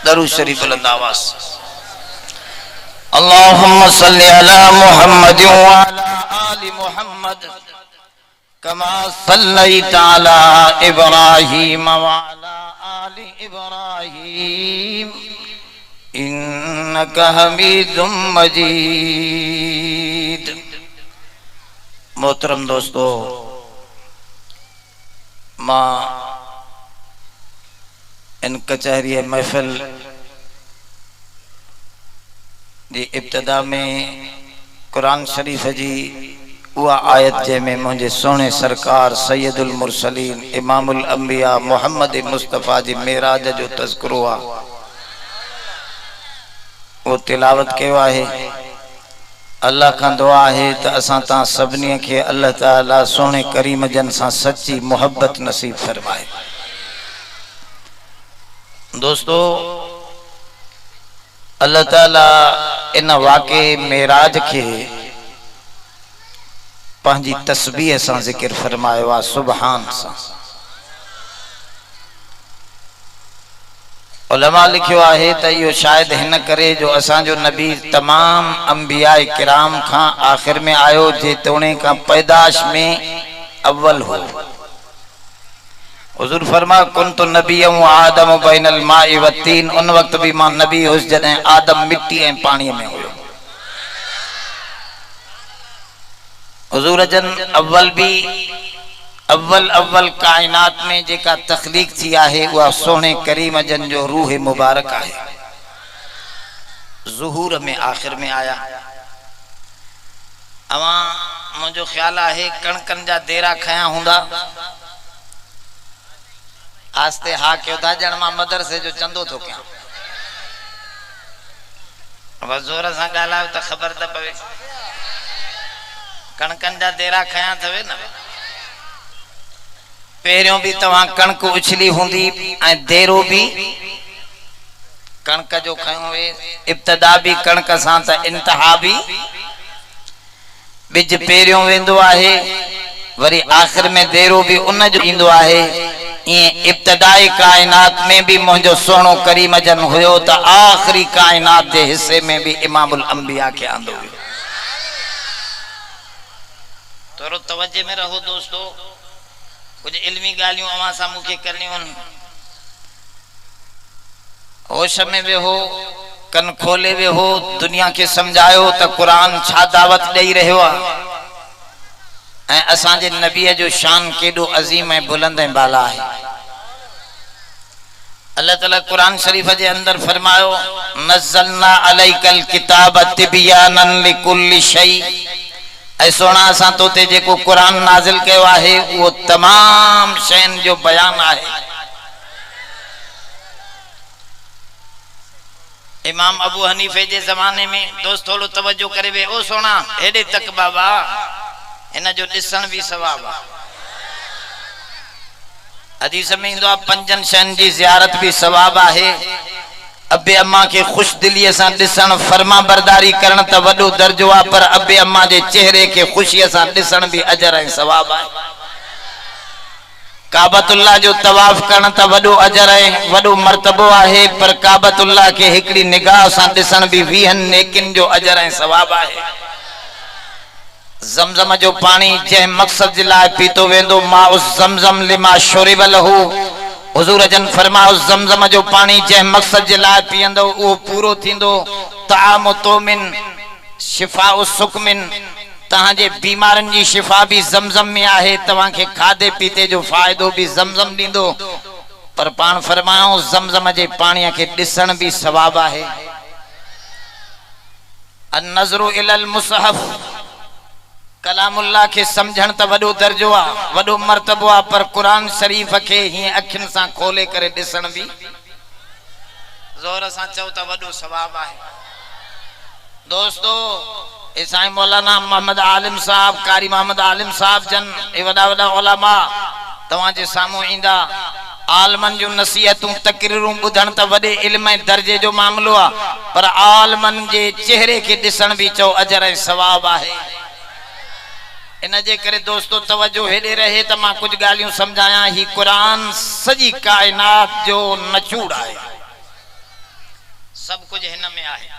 दरूद शरीफ बुलंद आवाज। अल्लाहुम्मा सल्ली अला मुहम्मद व अला आलि मुहम्मद कमा सल्लैता अला इब्राहीम व अला आलि इब्राहीम इन्नका हमीदुम मजीद। मोहतरम दोस्तों, मां इन कचहरी महफिल जी इब्तिदा में कुरान शरीफ जी उहा आयत जंहिंमें मुंहिंजे सोने सरकार सैयदुल मुरसलीन इमामुल अंबिया मोहम्मद मुस्तफ़ा जी मेराज जो तज़किरो आहे, वो तिलावत कयो आहे। अल्लाह का दुआ है तो असां तां सभिनी खे अल्लाह ताला सोने करीम जन सां सच्ची मोहब्बत नसीब फरमाए। दोस्तों, अल्लाह ताला इन वाक़े मेराज के पंहिंजी तस्बीह सां ज़िक्र फरमायो आहे, सुबहान सां। उलमा लिखियो आहे त इहो शायद हिन करे जो असांजो नबी तमाम अंबिया किराम खां आखिर में आयो, जेतोणे का पैदाश में अव्वल हो। हुजूर फरमा कुन्तु नबिय्यन व आदम बैनल माइ व तीन। उन वक्त भी मां नबी हुस जॾहिं आदम मिट्टी ऐं पाणी में हुयो। हुजूर जन अव्वल भी अव्वल कायनात में जेका तख्लीक थी आहे उहा सोने करीम जन जो रूह मुबारक आहे। ज़ुहूर में आखिर में आया। अवा मुझो ख्याल आहे कणकन जा देरा खया हुंदा। आस्ते हा क्यों था जन मां मदरसे जो चंदो थो कयां। अब जोर सां ॻाल्हायो त ख़बर त पवे। कणकन जा देरा खया थवे न। पहिरियों भी तव्हां कणक उछली हूंदी ऐं देरो भी कणक जो खयो हुए। इब्तिदा भी कणक सां त इंतहा भी बिज पहिरियों वेंदो आहे, वरी आखिर में देरो भी उन जो ईंदो आहे। ये इब्तिदाई कायनात में भी मुझो सोनो करीम जन हुयो तो आखिरी कायनात के हिस्से में भी इमामुल अंबिया के आंदो हुयो। थोरो तवज्जो में रहो दोस्तों, कुछ इल्मी गालियों अवां सां मूंखे करनियूं आहिनि। होश में वेहो, कन खोले वेहो, दुनिया के समझायो तो कुरान छा दावत ॾेई रहियो आहे ऐं असांजे नबीअ जो शान केॾो अज़ीम ऐं बुलंद ऐं बाला है। अल्लाह ताला कुरान शरीफ के अंदर फरमायो नज़्ज़लना अलैकल किताब तिबयानन लिकुल्लि शै। ऐ सोना असां तो ते जेको कुरान नाज़िल कयो आहे वो तमाम शयन जो बयान आहे। इमाम अबू हनीफे जे ज़माने में दोस्त थोड़ो तवज्जो करे वे। ओ सोना हेडे तक बाबा इन जो दिसन भी सवाब है। हदीस में इंदो पंजन शयन की ज़ियारत भी सवाब है। अबे अम्मा के खुश दिली से दिसन फरमा बरदारी करन त वडो दर्जो आ, पर अबे अम्मा के चेहरे के खुशी से दिसन भी अजर है सवाब है। काबतुल्लाह जो तवाफ करन त वडो अजर है, वडो मर्तबो है, पर काबतुल्लाह के हिकड़ी निगाह से दिसन भी 20 नेकिन जो अजर है सवाब है। ज़मज़म जो पानी जे मकसद जे लाए पीतो वेंदो मा उस ज़मज़म लिमा शुरिब लहू। हुजूर जन फरमाओ ज़मज़म जो पानी जे मकसद जे लाए पींदो वो पूरो थींदो। ताम तोमिन शिफा सुकमिन। तहां जे बीमारन जी शिफा भी ज़मज़म में आहे। तवां के खादे पीते जो फायदो भी ज़मज़म दींदो। पर पान फरमाओ ज़मज़म जे पानी के दिसन भी सवाब आहे। अन नज़रु इलल मुसहफ कलामुल्लाह के समझण त वडो दर्जो आ, वडो मर्तबो आ, पर कुरान शरीफ के ही अखिन सा खोले करे दिसण भी जोर सा चौ त वडो सवाब है। दोस्तों, ईसाई मौलाना मोहम्मद आलिम साहब, कारी मोहम्मद आलिम साहब जन ए वडा वडा उलमा तवां जे सामू इंदा। आलमन जो नसीहतूं तकरीरूं बुधण त वडे इल्म दर्जे जो मामलो आ, पर आलमन जे चेहरे के दिसण भी चौ अजर ऐं सवाब है। इन जे करे दोस्तों तवज्जो हेडे रहे त मां कुछ गालियों समझाया। ही कुरान सजी कायनात जो नचूड़ है। सब कुछ हिन में आहे,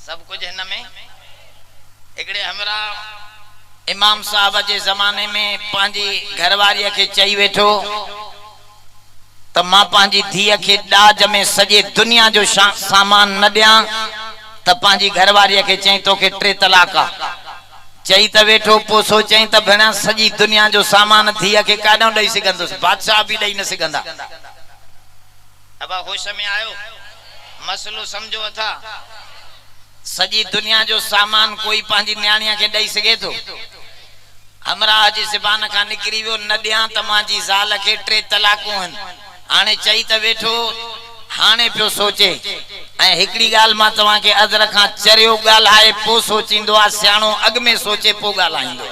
सब कुछ हिन में। हिकिड़े हमरा इमाम साहब जे ज़माने में पंहिंजी घरवारीअ खे चई वेठो त मां पंहिंजी धीअ खे ॾाज में सॼे दुनिया जो सामान न ॾियां, त पंहिंजी घरवारीअ खे चई तोखे 3 तलाक आ। चई त वेठो, पोइ सोचई त भेण सॼी दुनिया जो सामान धीअ खे काॾों ॾेई सघंदुसि, बादशाह बि ॾेई न सघंदा। अब होश में आयो, मसलो समझो अथा। सॼी दुनिया जो सामान कोई पंहिंजी न्याणीअ खे ॾेई सघे थो? हमरा जी ज़बान खां निकिरी वियो न ॾियां त मुंहिंजी ज़ाल खे 3 तलाकूं आहिनि। हाणे चई त वेठो, हाणे पियो सोचे। ऐं हिकिड़ी ॻाल्हि मां तव्हां खे अदर खां चरियो ॻाल्हाए पोइ सोचींदो आहे, सियाणो अॻ में सोचे पोइ ॻाल्हाईंदो।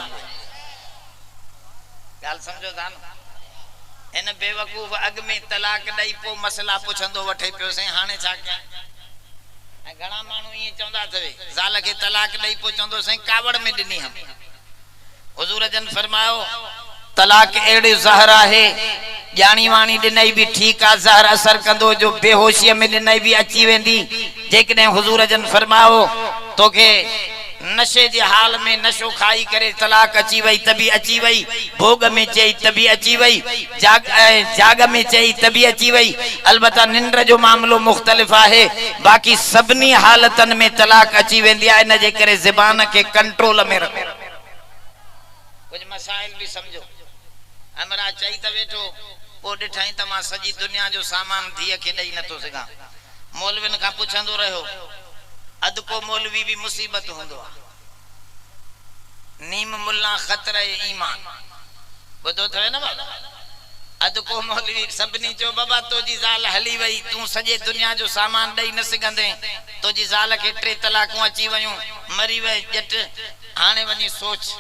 ॻाल्हि सम्झो था न? इन बेवकूफ़ अॻ में तलाक ॾेई पोइ मसला पुछंदो वठे पियो साईं हाणे छा कयां। ऐं घणा माण्हू ईअं चवंदा अथव, ज़ाल खे तलाक ॾेई पोइ चवंदो साईं कावड़ में ॾिनी हम। हुज़ूर जन फरमायो तलाक अहिड़ो ज़हर आहे, ॼाणी वाणी ॾिनई बि ठीकु आहे, ज़हर असर कंदो जो बेहोशीअ में ॾिनई बि अची वेंदी। जेकॾहिं हुज़ूर जन फरमायो तोखे नशे जे हाल में नशो खाई करे तलाक अची वई त बि अची वई, भोग में चई त बि अची वई, जाग में चई त बि अची वई। अलबत्ता निंड जो मामलो मुख़्तलिफ़ आहे, बाक़ी सभिनी हालतनि में तलाक अची वेंदी आहे। इन जे करे ज़बान खे कंट्रोल में रखो। कुछ मसाइल भी समझो। हमरा चई त वेठो, पोइ ॾिठई त मां सॼी दुनिया जो सामान धीअ खे ॾेई नथो सघां। मौलविन खां पुछंदो रहियो, अधु को मौलवी भी मुसीबत हूंदो आहे। नीम मुल्ला ख़तरे ईमान, ॿुधो अथव न बाबा? अधु को मौलवी सभिनी चयो बाबा तुंहिंजी ज़ाल हली वई, तूं सॼे दुनिया जो सामान ॾेई न सघंदे, तुंहिंजी ज़ाल खे 3 तलाकूं अची वयूं, मरी वई ॼट, हाणे वञी सोच।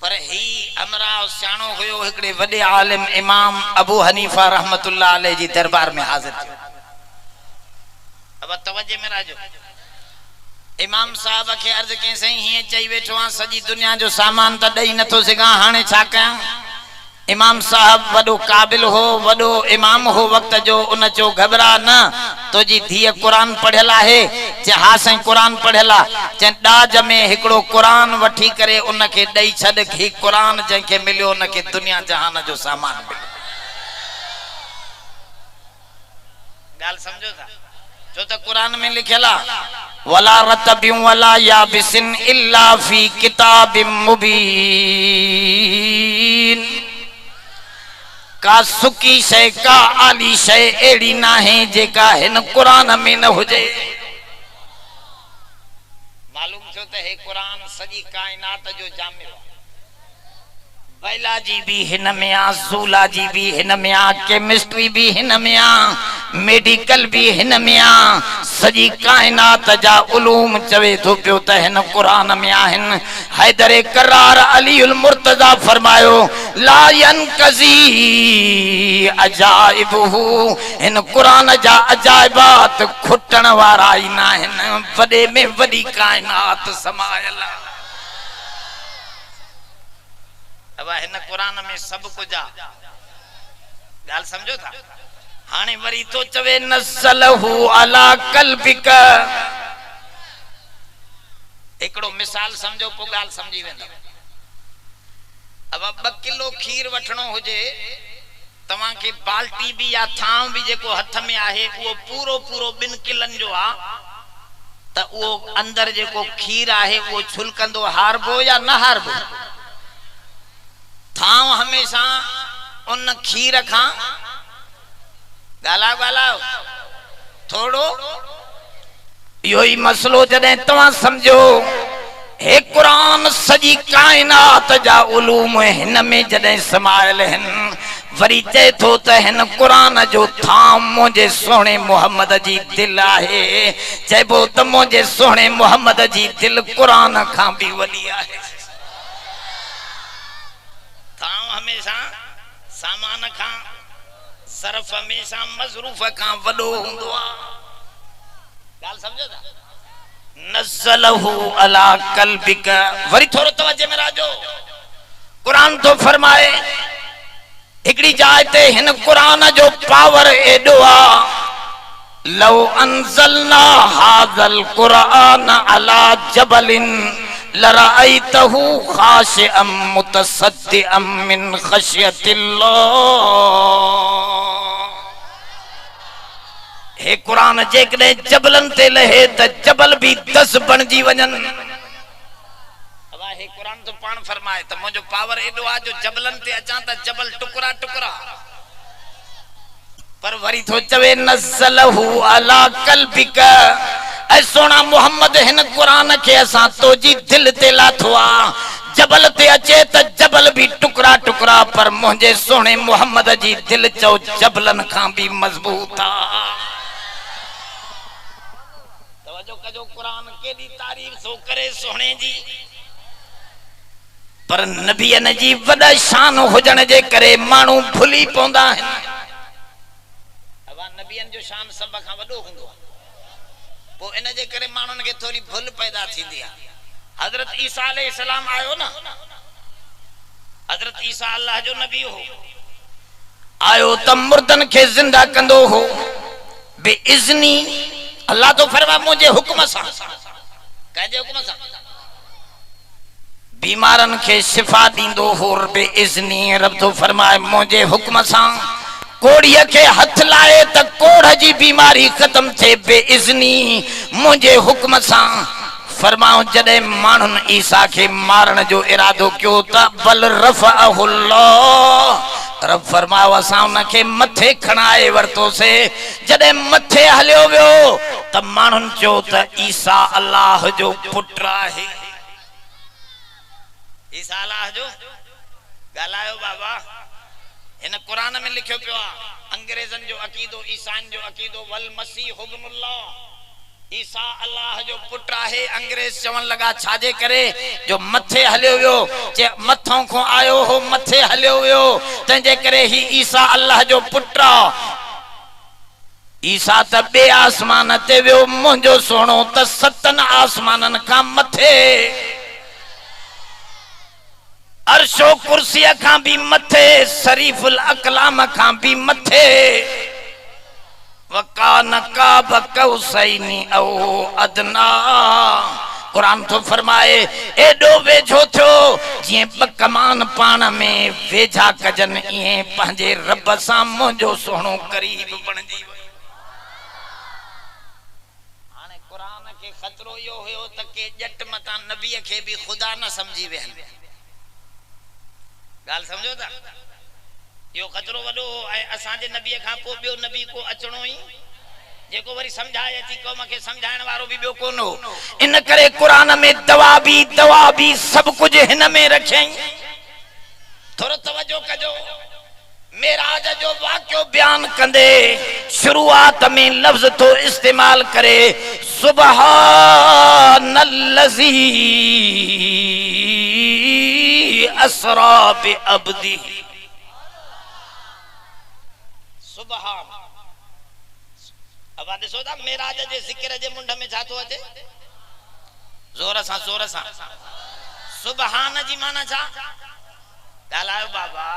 पर ही हमरा सियाणो हुयो, हिकिड़े वॾे आलिम इमाम अबू हनीफा रहमतुल्लाह अलैह जी दरबार में हाज़िर थियो। अब तवज्जो में राजो। इमाम साहब खे अर्ज़ कई सही हीअं चई वेठो आहे सॼी दुनिया जो सामान त ॾेई नथो सघां, हाणे छा कयां? इमाम साहब वॾो क़ाबिल हो, वॾो इमाम हो वक़्त जो। उन चयो घबरा न, तुंहिंजी धीअ क़ुरान पढ़ियल आहे। चए हा साईं क़ुरान पढ़ियल आहे। चए ॾाज में हिकिड़ो क़ुरान वठी करे उन खे ॾेई छॾ, ही क़ुरान जंहिंखे मिलियो उन खे दुनिया जहान जो सामान मिलियो। ॻाल्हि सम्झो था? छो त क़ुरान में लिखियल आहे वला रतबिन वला याबिसिन इल्ला फी किताबिम मुबीन। का सुकी शय का आली शय एड़ी ना है जेका हिन कुरान में न हुजे। मालूम छो त हे कुरान सॼी कायनात जो जामियो। बायोलॉजी भी हिन में आ, ज़ूलॉजी भी हिन में आ, केमिस्ट्री भी हिन में आ, मेडिकल भी हिन में आ, सॼी कायनात जा उलूम चवे थो पियो त हिन कुरान में आहिनि। हैदर करार अलीउल मुर्तज़ा फरमायो ला यनकज़ी अजाइबहू, हिन कुरान जा अजाइबात खुटण वारा ई न आहिनि, वॾे में वॾी कायनात समायल आहे। अब हिन कुरान में सब कुछ आ। गाल समझो था? हाने वरी तो चवे नज़लहु अला कल्बिक। एकड़ो मिसाल समझो पो गाल समझी वेंदो। अब 2 किलो खीर वठणो हुजे, तवां के बाल्टी भी या थाम भी जेको हथ में आहे वो पूरो पूरो 2 किलन जो आ, त वो अंदर जेको खीर आहे वो छुलकंदो हारबो या न हारबो? थाम हमेशा उन खीर खां गाला गाला थोड़ो। यो ही मसलो जदे तवां समझो हे कुरान सजी कायनात जा उलूम हिन में जदे समायल हन। वरी चए थो त हिन कुरान जो थाम मुझे सोने मोहम्मद जी दिल आहे। चइबो त मुझे सोने मोहम्मद जी दिल कुरान खां भी वली आहे। थाम हमेशा सामान खां, सरफ हमेशा मज़रूफ खां वडो हुंदो आ। गाल समझो था? नज़लहु अला कल्बिक। वरी थोरो तवज्जो में राजो। कुरान तो फरमाए एकड़ी जाय ते हिन कुरान जो पावर एडो आ लौ अंज़लना हाज़ल कुरआन अला जबलिन लरअयतहु खाशिअम मुतसद्दिअम मिन खशियतिल्लाह। हे कुरान जेकॾहिं जबलन ते लहे त जबल भी 10 बणजी वञन। अब हे कुरान तो पाण फरमाए त मुंहिंजो पावर एॾो आहे जो जबलन ते अचां त जबल टुकड़ा टुकड़ा। पर वरी थो चवे नज़लहु अला कल्बिक, ऐ सोना मोहम्मद हिन कुरान के असां तोजी दिल ते लाथो आ। जबल ते अचे त जबल भी टुकड़ा टुकड़ा, पर मुंहिंजे सोने मोहम्मद जी दिल चो जबलन खां भी मजबूत आ। तवज्जो कजो, कुरान केडी तारीफ सो करे सोने जी। पर नबीअन जी वॾा शान हुजण जे करे माण्हू भुली पवंदा आहिनि। नबियन जो शान सब खां वॾो हूंदो आहे, पोइ इन जे करे माण्हुनि खे थोरी भुल पैदा थींदी आहे। हज़रत ईसा अलैहिस्सलाम आयो न, हज़रत ईसा अल्लाह जो नबी हो, आयो त मुर्दन खे जिंदा कंदो हो बेइज़्नी। अल्लाह तो फरमाए मुंहिंजे हुक्म सां, कंहिंजे हुक्म सां? बीमारन खे शिफ़ा ॾींदो हो बेइज़्नी। रब तो फरमाए मुंहिंजे हुक्म सां। कोड़ीअ खे हथ लाए त कोड़ जी बीमारी खत्म थे बेइज़्नी मुंहिंजे हुक्म सां। फरमाओ जॾहिं माण्हुनि ईसा खे मारण जो इरादो कयो त बल रफ़अहुल्लाह, रब फरमाओ असां उनखे मथे खणाए वरतोसीं। जॾहिं मथे हलियो वियो त माण्हुनि चयो त ईसा अल्लाह जो पुट आहे। ईसा अल्लाह जो ॻाल्हायो बाबा। इन कुरान में लिखियो पियो आहे, अंग्रेजन जो अकीदो, ईसान जो अकीदो, वल मसीह इब्नुल्लाह, ईसा अल्लाह जो पुट आहे। अंग्रेज चवण लगा छाजे करे, जो मथे हलियो वियो, जे मथों को आयो हो मथे हलियो वियो, तंहिंजे करे ही ईसा अल्लाह जो पुट आहे। ईसा त बे आसमान ते वियो, मुंहिंजो सोणो त 7 आसमानन खां मथे, अर्शो कुर्सीअ खां भी मथे, शरीफुल अकलाम खां भी मथे। वकान काब कौसैनी औ अदना, कुरान तो फरमाए एडो वेझो थियो जीअं 2 कमान पाण में वेझा कजन, इएं पंहिंजे रब सां मुंहिंजो सोणो करीब बणजी वियो। हाणे कुरान खे खतरो इहो हुयो त के जट मतां नबीअ खे भी खुदा न समझी वियनि। गाल समझो था, यो खतरो वडो है। असांजे नबी खां पोइ ॿियो नबी को अचणो ही, जेको वरी समझाए अची क़ौम खे समझाइण वारो भी ॿियो कोन हो। इन करे कुरान में दवा भी सब कुछ हिन में रखियई। थोरो तवज्जो कजो, मेराज जो वाक्यो बयान कंदे शुरुआत में लफ्ज तो इस्तेमाल करे सुबहानल्लज़ी असरा बि अब्दी। सुबहान, अब ॾिसो था मेराज जे ज़िक्र जे मुंड में छा थो अचे, ज़ोर सां सुबहान जी माना छा? ॻाल्हायो बाबा।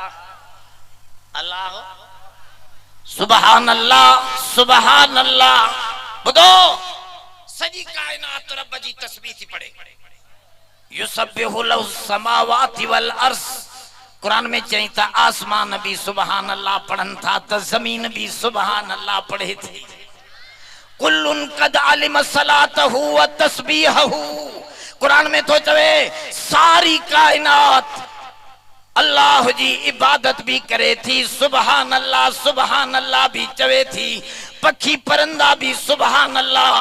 अल्लाह सुबहान अल्लाह। ॿुधो, सॼी कायनात रब जी तस्बीह थी पढ़े। युसब्बिहु लहु समावाति वल अर्ज़, कुरान में चई त आसमान भी सुबहान अल्लाह पढ़न था त जमीन भी सुबहान अल्लाह पढ़े थी। कुल्लुन कद अलिम सलातहु व तस्बीहहु, कुरान में तो चवे सारी कायनात अल्लाह जी इबादत भी करे थी, सुबहान अल्लाह भी चवे थी। पखी परंदा भी सुबहान अल्लाह,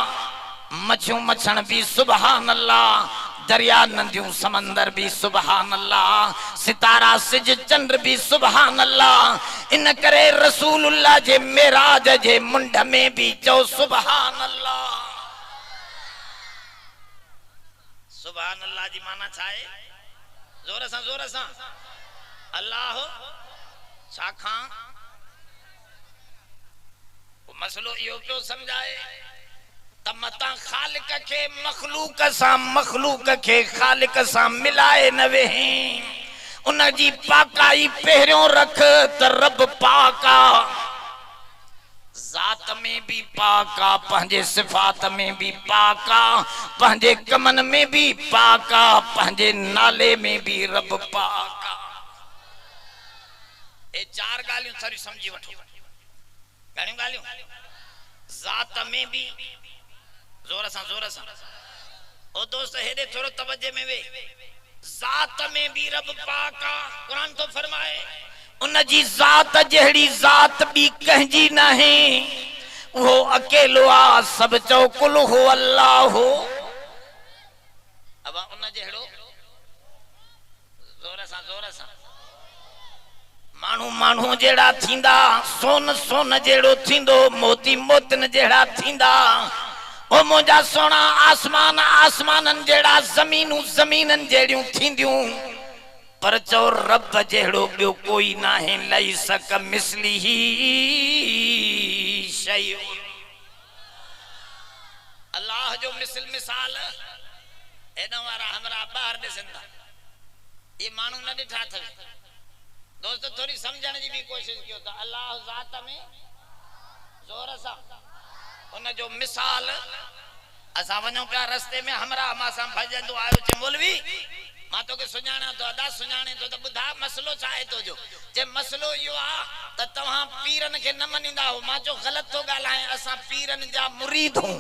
मछियूं मछण भी सुबहान अल्लाह, दरिया नदियूं समंदर भी सुबहान अल्लाह, सितारा सिज चंद्र भी सुबहान अल्लाह। इन करे रसूलुल्लाह जे मेराज जे मुंड में भी चो सुबहान अल्लाह। सुबहान अल्लाह जी माना छा है? जोर सां अल्लाह छाखा मसलो इहो पियो समझाए त मतां खालिक खे मखलूक खे खालिक सां मिलाए न वेही। उन जी पाकाई पहिरियों रख त रब पाका, ज़ात में भी पाका, पंहिंजे सिफ़ात में भी पाका, पंहिंजे कमन में भी पाका, पंहिंजे नाले में भी रब पाका। ए चार गालियों सारी समझी वठो। घणियूं गालियों? ज़ात में भी जोर सां ओ दोस्त हेडे थोरो तवज्जे में वे। ज़ात में भी रब पाका। कुरान तो फरमाए उन जी ज़ात जहिड़ी ज़ात भी कंहिंजी नहीं, वो अकेलो आ। सब चओ कुल हो अल्लाह हो। अब उन जहिड़ो जोर सां मानू मानू जेड़ा थींदा, सोन सोन जेड़ो थींदो, मोती मोतन जेड़ा थींदा। ओ मुझा सोना आसमान आसमानन जेड़ा, जमीनू जमीनन जेड़ियूं थींदियूं। पर चो रब जेड़ो बियो कोई ना है। लई सक मिसली ही शय। अल्लाह जो मिसल मिसाल एना वारा हमरा बाहर दिसंदा, ये मानू न दिठा थे। दोस्तों थोड़ी समझण जी भी कोशिश कयो त अल्लाह ज़ात में जोर सा उन जो मिसाल। असा वणो पिया रस्ते में हमरा मासा भजंदो आयो चे मौलवी मां तोके सुञाणा तो अदा सुञाणे तो बुधा मसलो छा है तो जो जे मसलो यो आ त तव्हां पीरन के न मनींदा हो। मां जो गलत तो गालाए, असा पीरन जा मुरीद हूं।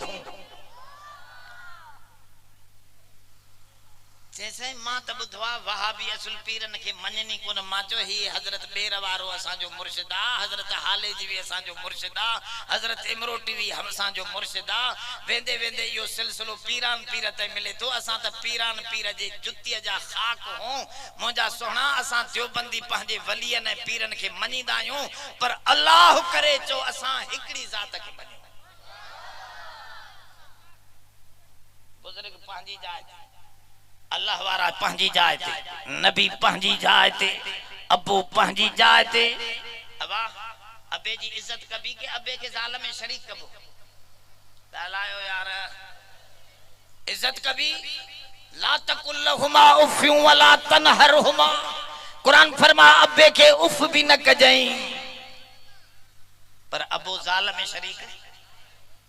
जैसे मां त बुधवा वहाबी असुल पीरन के मननी कोन। मां चो ही हजरत बेर वारो असा जो मुर्शिदा, हजरत हाले जी भी असा जो मुर्शिदा, हजरत इमरोटी भी हम असा जो मुर्शिदा। वेंदे वेंदे यो सिलसिलो पीरान पीर ते मिले तो। असा त पीरान पीर जे जुत्ती जा खाक हो। मुजा सोना असा देवबंदी पंहिंजे वलियन ऐं पीरन के मनीदा आहियूं, पर अल्लाह करे चो असा हिकड़ी ज़ात के मनी। बुजुर्ग पंहिंजी जाइ अल्लाह वारा पंहिंजी जाइ ते, नबी पंहिंजी जाइ ते, अबू पंहिंजी जाइ ते। अबा अबे जी इज्जत कभी के अबे के ज़ाल में शरीक कबो ॻाल्हायो यार। इज्जत कभी ला तकुल लहुमा उफ़्युं वला तनहरहुमा। कुरान फरमा अबे के उफ भी न कजई, पर अबू ज़ाल में शरीक।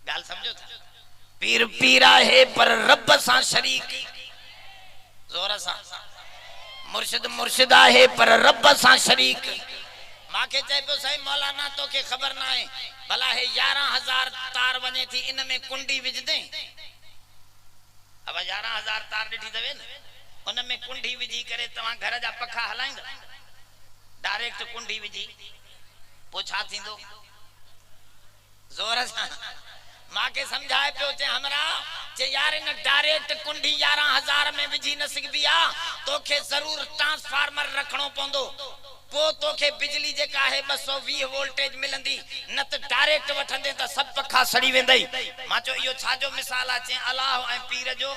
गाल समझो था? पीर पीरा है पर रब सा शरीक। जोर सा मुर्शिद मुर्शिदा है पर रब सा शरीक। मां के चए पियो सही मौलाना तो के खबर ना है भला है 11,000 तार वने थी, इन में कुंडी विझ दे। अब 11,000 तार ॾिठी तवे न, उन में कुंडी विझी करे तव्हां घर जा पखा हलाईंदा? डायरेक्ट कुंडी विझी पोइ छा थींदो? जोर सां मां के समझाए पियो चे हमरा चे यार इन डायरेक्ट कुंडी 11,000 में विझी न सघबी आ। तोखे जरूर ट्रांसफार्मर रखणो पवंदो, पो तोखे बिजली जेका है 220 वोल्टेज मिलंदी। न त डायरेक्ट वठंदे त सब पखा सड़ी वेंदई। मां चो इयो छा जो मिसाल आ? चे अल्लाह ऐं पीर जो।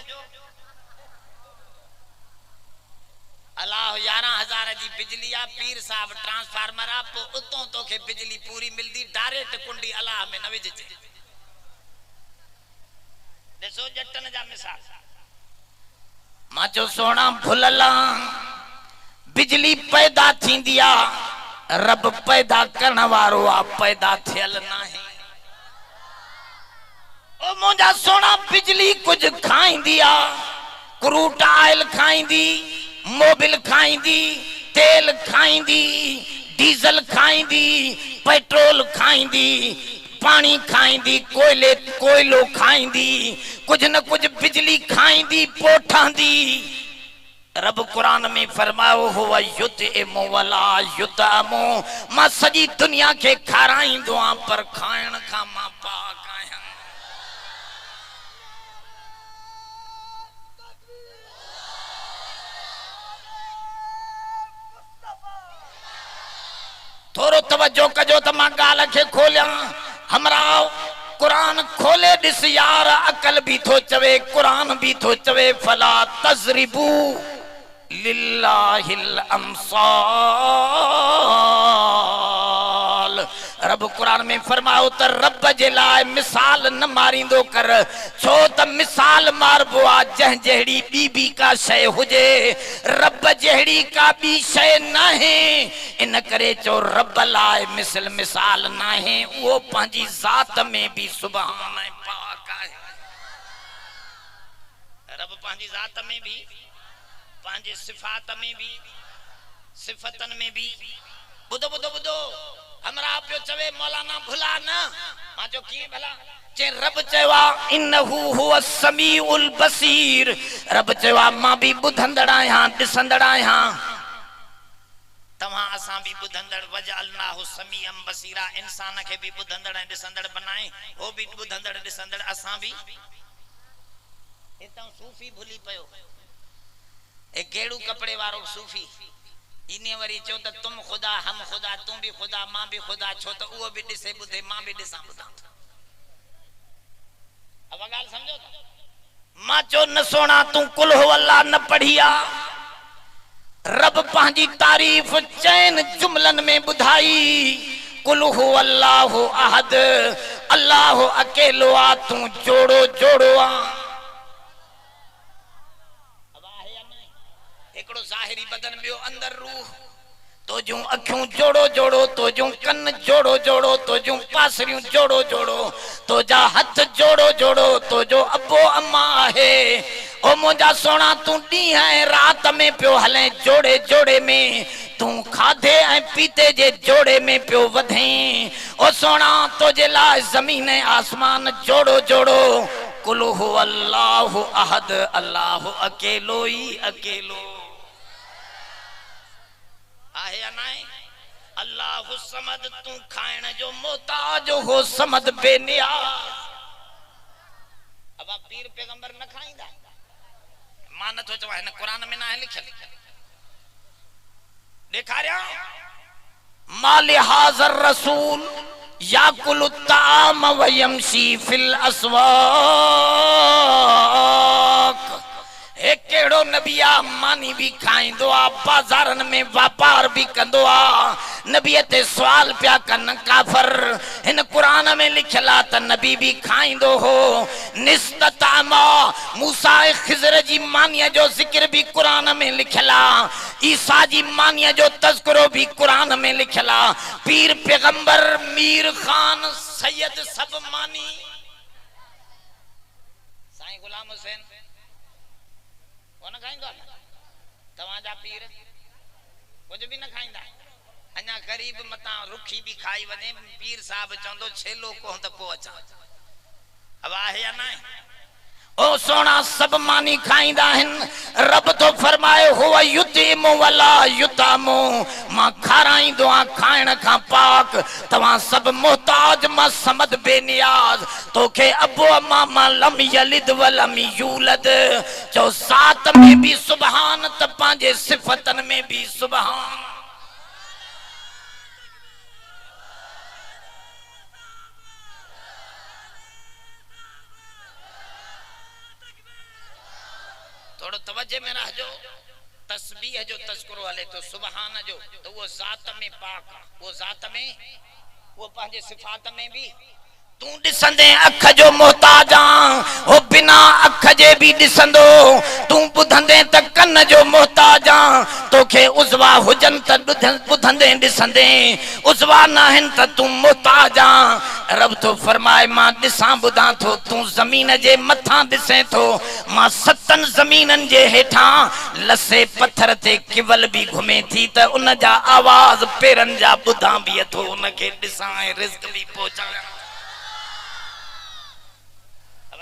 अल्लाह 11,000 जी बिजली आ, पीर साहब ट्रांसफार्मर आ, पो उतो तोखे बिजली पूरी मिलदी। डायरेक्ट कुंडी अल्लाह में न विझजे। देखो जटन जा मिसाल। मां चो सोना भुलला बिजली पैदा थींदी आ, रब पैदा करण वारो आ, पैदा थियल नाहे। ओ मुंजा सोना बिजली कुछ खाईंदी आ, क्रूड ऑयल खाईंदी, मोबिल खाईंदी, तेल खाईंदी, डीजल खाईंदी, पेट्रोल खाईंदी, पानी खाईंदी, कोयलो खाईंदी, कुछ न कुछ बिजली खाईंदी पोठांदी। रब कुरान में फरमायो हुआ युतइमु वला युतअमु। मां सजी दुनिया के खाराईंदो आ, पर खाइण खां मां पाक आहियां। थोरो तवज्जो कजो त मां ॻाल्हि खे खोलियां। हमरा कुरान खोले दिस यार, अकल भी थो चवे, कुरान भी थो चवे फला तजरिबू लिल्लाहिल अमसाल। रब कुरान में फरमायो त रब जे लाए मिसाल न मारींदो कर छो त मिसाल मारबो आ जह जहड़ी बीबी का शय हुजे रब जहड़ी का बी शय नाहे इन करे चो रब लाए मिसल मिसाल नाहे वो पंजी जात में भी सुभान पाक है रब पंजी जात में भी पंजे सिफात में भी सिफतन में भी बुधो बुधो बुधो हमरा पियो चवे मौलाना भुला ना मां जो की भला जे रब चवा इन्नहु हुवा समीउल बसीर रब चवा मां भी बुधंदड़ा यहां दिसंदड़ा यहां तमा असा भी बुधंदड़ वजअलनाहु समीअम बसीरा इंसान के भी बुधंदड़ दिसंदड़ बनाए वो भी बुधंदड़ दिसंदड़ असा भी इता सूफी भूली पयो एक गेड़ू कपड़े वारो सूफी इने वरी चो त तुम खुदा हम खुदा तू भी खुदा मां भी खुदा छो त वो भी दिसे बुधे मां भी दिसा बुधा अब गाल समझो मां चो न सोना तू कुल हो अल्लाह न पढ़िया रब पंहिंजी तारीफ चैन जुमलन में बुधाई कुल हो अल्लाह अहद अल्लाह अकेलो आ तू जोड़ो जोड़ो आ एकड़ो ज़ाहिरी बदन बियो अंदर रूह तो जो अखियों जोड़ो जोड़ो तो जो कन जोड़ो जोड़ो तो जो पासरियों जोड़ो जोड़ो तो जा हाथ जोड़ो जोड़ो तो जो अबो अम्मा है ओ मुझा सोना तू डी है रात में पियो हले जोड़े जोड़े में तू खाधे ऐ पीते जे जोड़े में पियो वधे ओ सोना तो जे ला जमीन आसमान जोड़ो जोड़ो कुल हु अल्लाह अहद अल्लाह अकेलो ही अकेलो आहे या नहीं अल्लाह समद तू खाइण जो मोहताज हो समद बेनियाज अब पीर पैगंबर न खाइंदा मान तो चवा है कुरान में ना है लिखल दिखारिया माल हाज़र रसूल याकुल ताम व यमशी फिल अस्वाक एक केड़ो नबिया मानी भी खाइंदो आ बाजारन में व्यापार भी कंदो आ नबी ते सवाल पिया कन काफर इन कुरान में लिखला त नबी भी खाइंदो हो निस्ततामा मूसा खिजर जी मानिया जो जिक्र भी कुरान में लिखला ईसा जी मानिया जो तज़किरो भी कुरान में लिखला पीर पैगंबर मीर खान सैयद सब मानी साईं गुलाम हुसैन कौन खाइंदो तवा जा पीर कुछ भी न खाइंदा अन्या गरीब मता रुखी भी खाई वने पीर साहब चंदो छेलो को त पो अचा अब आहे या नहीं ओ सोना सब मानी खाइंदा हन रब तो फरमाए हुवा युतिमु वला युतामु मां खाराई दुआ खाइण का पाक तवा सब मोहताज मां समद बेनियाज तोखे अबो अम्मा लम यलिद वलम यूलद जो सात में भी सुभान त पांजे सिफतन में भी सुभान थोड़ा तवज्जो में रहजो तस्बीह जो तज़किरो हले तो सुभान जो तो वो जात में पाक वो जात में वो पंहिंजे सिफात में भी तू दिसंदे अख जो मोहताज आ ओ बिना अख जे भी दिसंदो तू बुधंदे त कन जो मोहताज आ तोखे उज़वा हुजन त बुधंदे दिसंदे उज़वा नाहन त तू मोहताज आ रब तो फरमाए मां दिसा बुधा थो तू जमीन जे मथा दिसे थो मां सतन जमीनन जे हेठा लसे पत्थर ते किवल भी घुमे थी त उन जा आवाज पेरन जा बुधा भी थो उन के दिसा रिज़्क भी पहुंचाया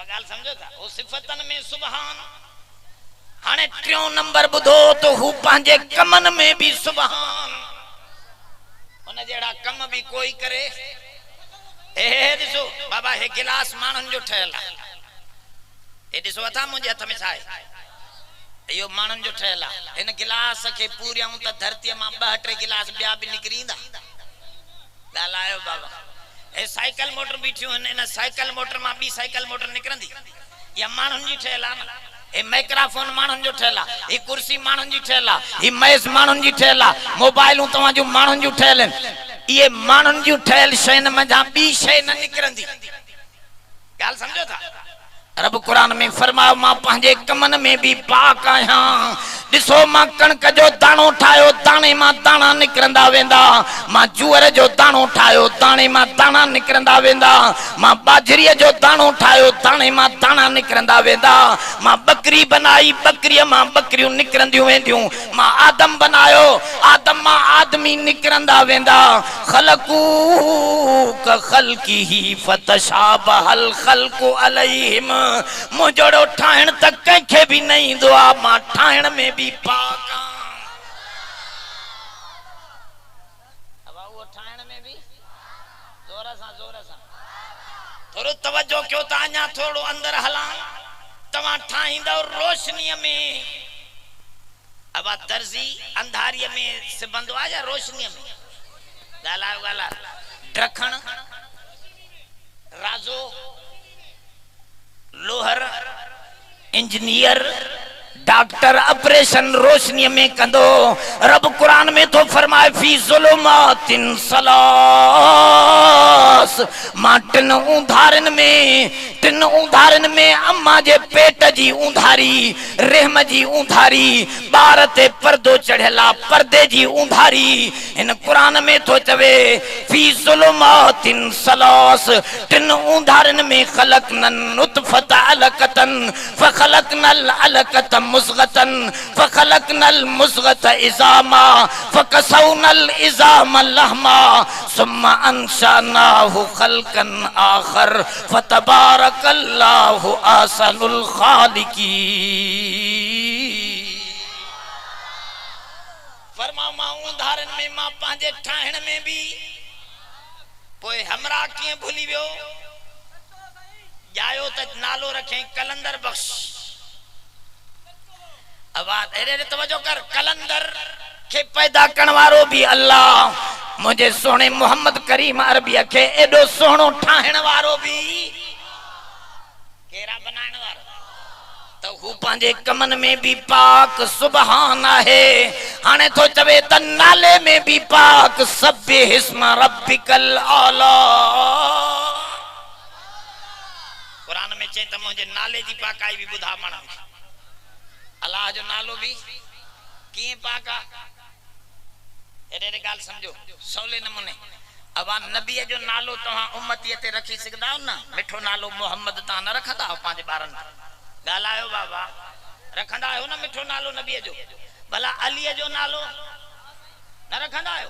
गाल समझो था वो सिफतन में सुभान हाने टियों नंबर बुधो तो हु पंहिंजे कमन में भी सुभान उन जेड़ा कम भी कोई करे ए दिसो बाबा हे गिलास मानन जो ठहल ए दिसो अथा मुझे हथ में छाए यो मानन जो ठहल इन गिलास के पूरियां त धरती मां 2-3 गिलास बिया भी निकरींदा ॻाल्हायो बाबा ए साइकिल मोटर बीठियो इन साइकिल मोटर मा बी साइकिल मोटर निकरंदी या मानन जी ठेला ए माइक्रोफोन मानन जो ठेला ए कुर्सी मानन जी ठेला ए मेज मानन जी ठेला मोबाइलू तवा जो मानन जो ठेलन ये मानन जो ठहल शैन मजा बी शै न निकरंदी गाल समझो था रब कुरान में फरमायो मां पंहिंजे कमन में भी पाक आहियां दिसो मां कणक जो दाणो ठायो दाणे मां दाणा निकरंदा वेंदा मां जुअर जो दाणो ठायो दाणे मां दाणा निकरंदा वेंदा मां बाजरी जो दाणो ठायो दाणे मां दाणा निकरंदा वेंदा मां बकरी बनाई बकरी मां बकरियूं निकरंदियूं वेंदियूं मां आदम बनायो आदम मां आदमी निकरंदा वेंदा खलकू क खलकीही फतशाबहल खलकु अलैहिम मुजड़ो ठाहिण तक कंखे भी नहीं दो मां ठाहिण में भी पाक अब वो ठाहिण में भी जोर सा थोड़ो तवज्जो क्यों ता अञा थोड़ो अंदर हला तवा ठाहींदो रोशनी में अब दर्जी अंधारी में सिबंदो आ या रोशनी में गाला ड्रखण राजो लोहर इंजीनियर डॉक्टर ऑपरेशन रोशनी में कंदो रब कुरान में तो फरमाए फी ज़ुलुमातिन सलास मां टिन उधारन में अम्मा जे पेट जी उधारी रहम जी उधारी बार ते पर्दो चढ़ेला पर्दे जी उधारी इन कुरान में तो चवे फी ज़ुलुमातिन सलास टिन उधारन में खलकनन नुतफत अलकतन फखलकनल अलकत मुज़गतन फखलकनल मुज़गत इज़ामा फकसौनल इज़ाम लहमा सुम्मा अंशानाहु खल्कन आखर फतबारकल्लाहु ahsanul खालिकीन फरमा मां उधारन में मां पांजे ठाहण में भी पोए हमरा किए भूली वियो जायो त नालो रखे कलंदर बख्श आवाज एरे तवज्जो कर कलंदर के पैदा करण वारो भी अल्लाह मुझे सोने मोहम्मद करीम अरबिया के एडो सोनो ठाहण वारो भी केरा बनाने वारो तो हु पांजे कमन में भी पाक सुबहान है हाने तो चवे त नाले में भी पाक सब्बिहिस्म रब्बिकल आला कुरान में चए त मुझे नाले जी पाकाई भी बुधा मणा अल्लाह जो नालो भी किए पाका एरे गाल समझो सौले नमूने अब नबी जो नालो तहां उम्मतीअ ते रखी सघंदा हो ना मिठो नालो मोहम्मद ता न रखंदा हो पांजे बारन गालायो बाबा रखंदा हो ना मिठो नालो नबी जो भला अली जो नालो न रखंदा हो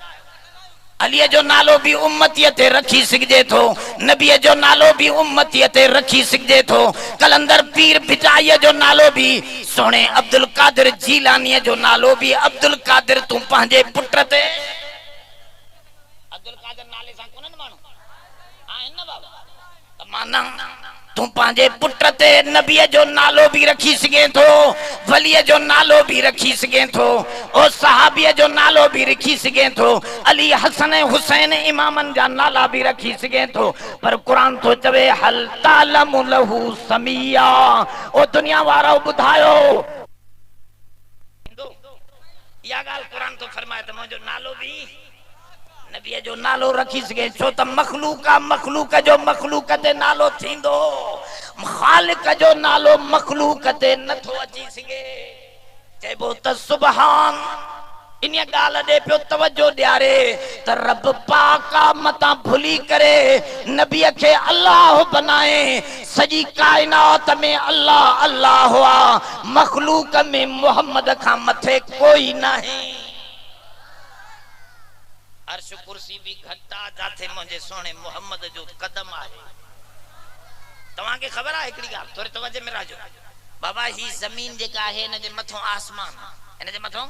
अली जो नालो भी उम्मतीअ ते रखी सघजे थो नबी जो नालो भी उम्मतीअ ते रखी सघजे थो कलंदर पीर बिटाई जो नालो भी सोने अब्दुल कादिर जीलानी जो नालो भी अब्दुल कादिर तू पांजे पुत्र ते अब्दुल कादिर नाले सा कोन मानो हां इन बाबा त माना तू पांजे पुत्र ते नबी जो नालो भी रखी सके थो वली जो नालो भी रखी सके थो ओ सहाबी जो नालो भी रखी सके थो अली हसन हुसैन इमामन जा नाला भी रखी सके थो पर कुरान तो चवे हल तालम लहू समिया ओ दुनिया वारो बुधायो या गाल कुरान तो फरमाए त मुजो नालो भी नबी जो नालो रखी सके छो त मखलूक जो मखलूक ते नालो थींदो खालिक जो नालो मखलूक ते नथो अची सके चेबो त सुभान इन गाल दे पियो तवज्जो ॾियारे त रब पाका मता भुली करे नबी के अल्लाह बनाए सजी कायनात में अल्लाह अल्लाह हुआ मखलूक में मोहम्मद का मथे कोई नहीं अर्श कुर्सी भी घटा जाते मुझे सोने मोहम्मद जो कदम आहे तवा के खबर है एकड़ी गाल थोड़े तवज्जो में राजो बाबा ही जमीन जेका है न जे मथो आसमान इन जे मथो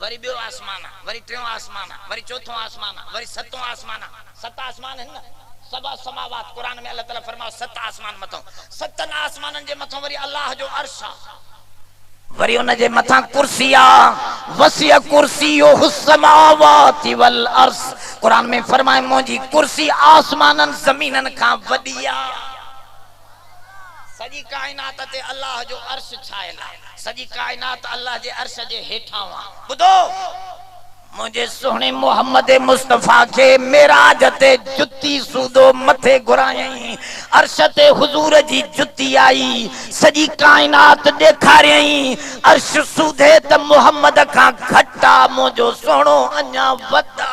वरी बियो आसमान वरी टियों आसमान वरी चौथो आसमान वरी सतो आसमान सत आसमान है न सबा समावात कुरान में अल्लाह ताला फरमाओ सत आसमान मथो सतन आसमानन जे मथो वरी अल्लाह जो अर्श वरी उन जे मथा कुर्सिया वसिया कुर्सियो हुस्समावाति वल अर्श कुरान में फरमाए मोजी कुर्सी आसमानन जमीनन का वडिया सजी कायनात ते अल्लाह जो अर्श छायला सजी कायनात अल्लाह जे अर्श जे हेठा वा बुधो मुझे सोने मोहम्मद मुस्तफा के मेराज ते जुत्ती सूदो मथे घुरायई अर्श ते हुजूर जी जुत्ती आई सजी कायनात देखारियई अर्श सूदे त मोहम्मद का घटा मुझो सोनो अन्या वदा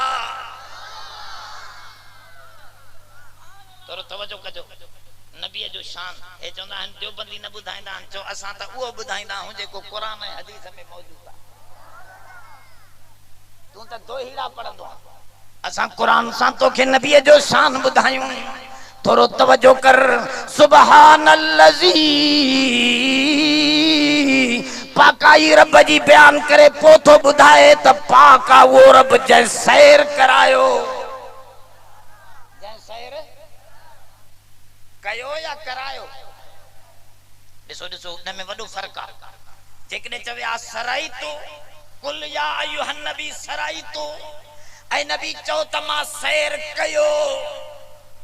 तोरो तवज्जो कजो नबी जो शान ए चंदा हन देवबंदी न बुधाइंदा चो असा त वो बुधाइंदा हूं जेको कुरान ऐं हदीस में मौजूद है तू तो दो हीरा पढ़ंदो असा कुरान सा तो के नबी जो शान बुधायूं थोरो तवज्जो कर सुबहानल्लज़ी पाकाई रब जी बयान करे पोथो बुधाए त पाका वो रब जै सैर करायो जै सैर कयो या करायो ॾिसो ॾिसो उन में वॾो फर्क आहे जेकॾहिं चवे आ सराई तो कुल या अयुहन नबी सराई तो ऐ नबी चो त मां सैर कयो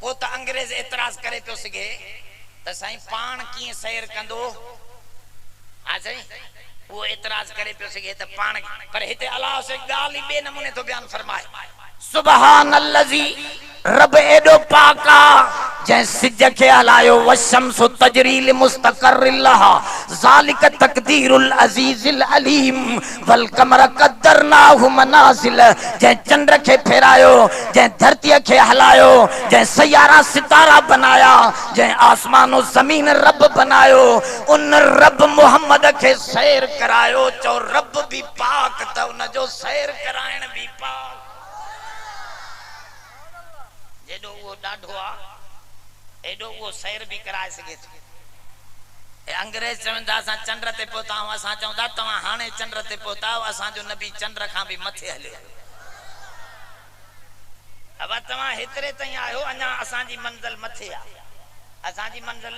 वो त अंग्रेज एतराज करे पियो सके त साईं पाण कीअं सैर कंदो आ साईं वो एतराज करे पियो सके त पाण पर हिते अल्लाह से ॻाल्हि ॿिए नमूने तो बयान फरमाए सुबहानल्लज़ी रब एडो पाका जै सिज के हलायो वशम्सु तजरी लिमुस्तक़र्रिल लहा ज़ालिक तक़दीरुल अज़ीज़िल अलीम वल कमर क़द्दरनाहु मनाज़िल जै चंद्र के फेरायो जै धरती के हलायो जै सयारा सितारा बनाया जै आसमान और जमीन रब बनायो उन रब मोहम्मद के सैर करायो चो रब भी पाक त उन जो सैर कराइण भी पाक जेडो वो डाढो आ एडो वो सैर भी कराए सके ए अंग्रेज चवंदा असा चंद्र ते पहुता असा चवंदा तवा हाने चंद्र ते पहुता असा जो नबी चंद्र खां भी मथे हले अब तवा हेतरे तई आयो अन्या असा जी मंजिल मथे आ असा जी मंजिल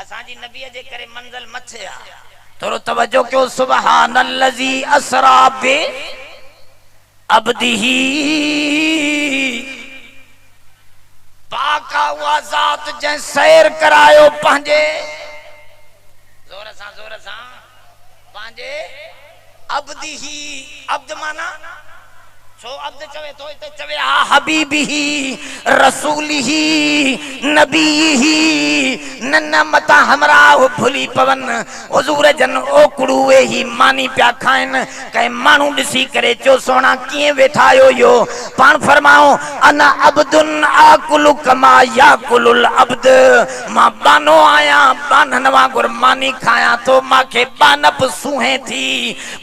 असा जी नबी जे करे मंजिल मथे आ थोरो तवज्जो क्यों सुबहानल्लज़ी असरा बि अब्दिही पाका हुआ जात जै सैर करायो पंहिंजे जोर सा पंहिंजे अब्दी ही अब्द माना सो अब्द चवे तो इते चवे हा हबीबी रसूली नबी नन्ना मता हमरा भूली पवन हुजूर जन ओकड़ुए ही मानी प्या खाइन कई मानू दिसी करे चो सोना किए वेठायो यो पान फरमाओ अना अब्दुन आकुल कमा याकुलुल अब्द मां बानो आया बाननवा गुरमानी खाया तो माखे बानप सुहे थी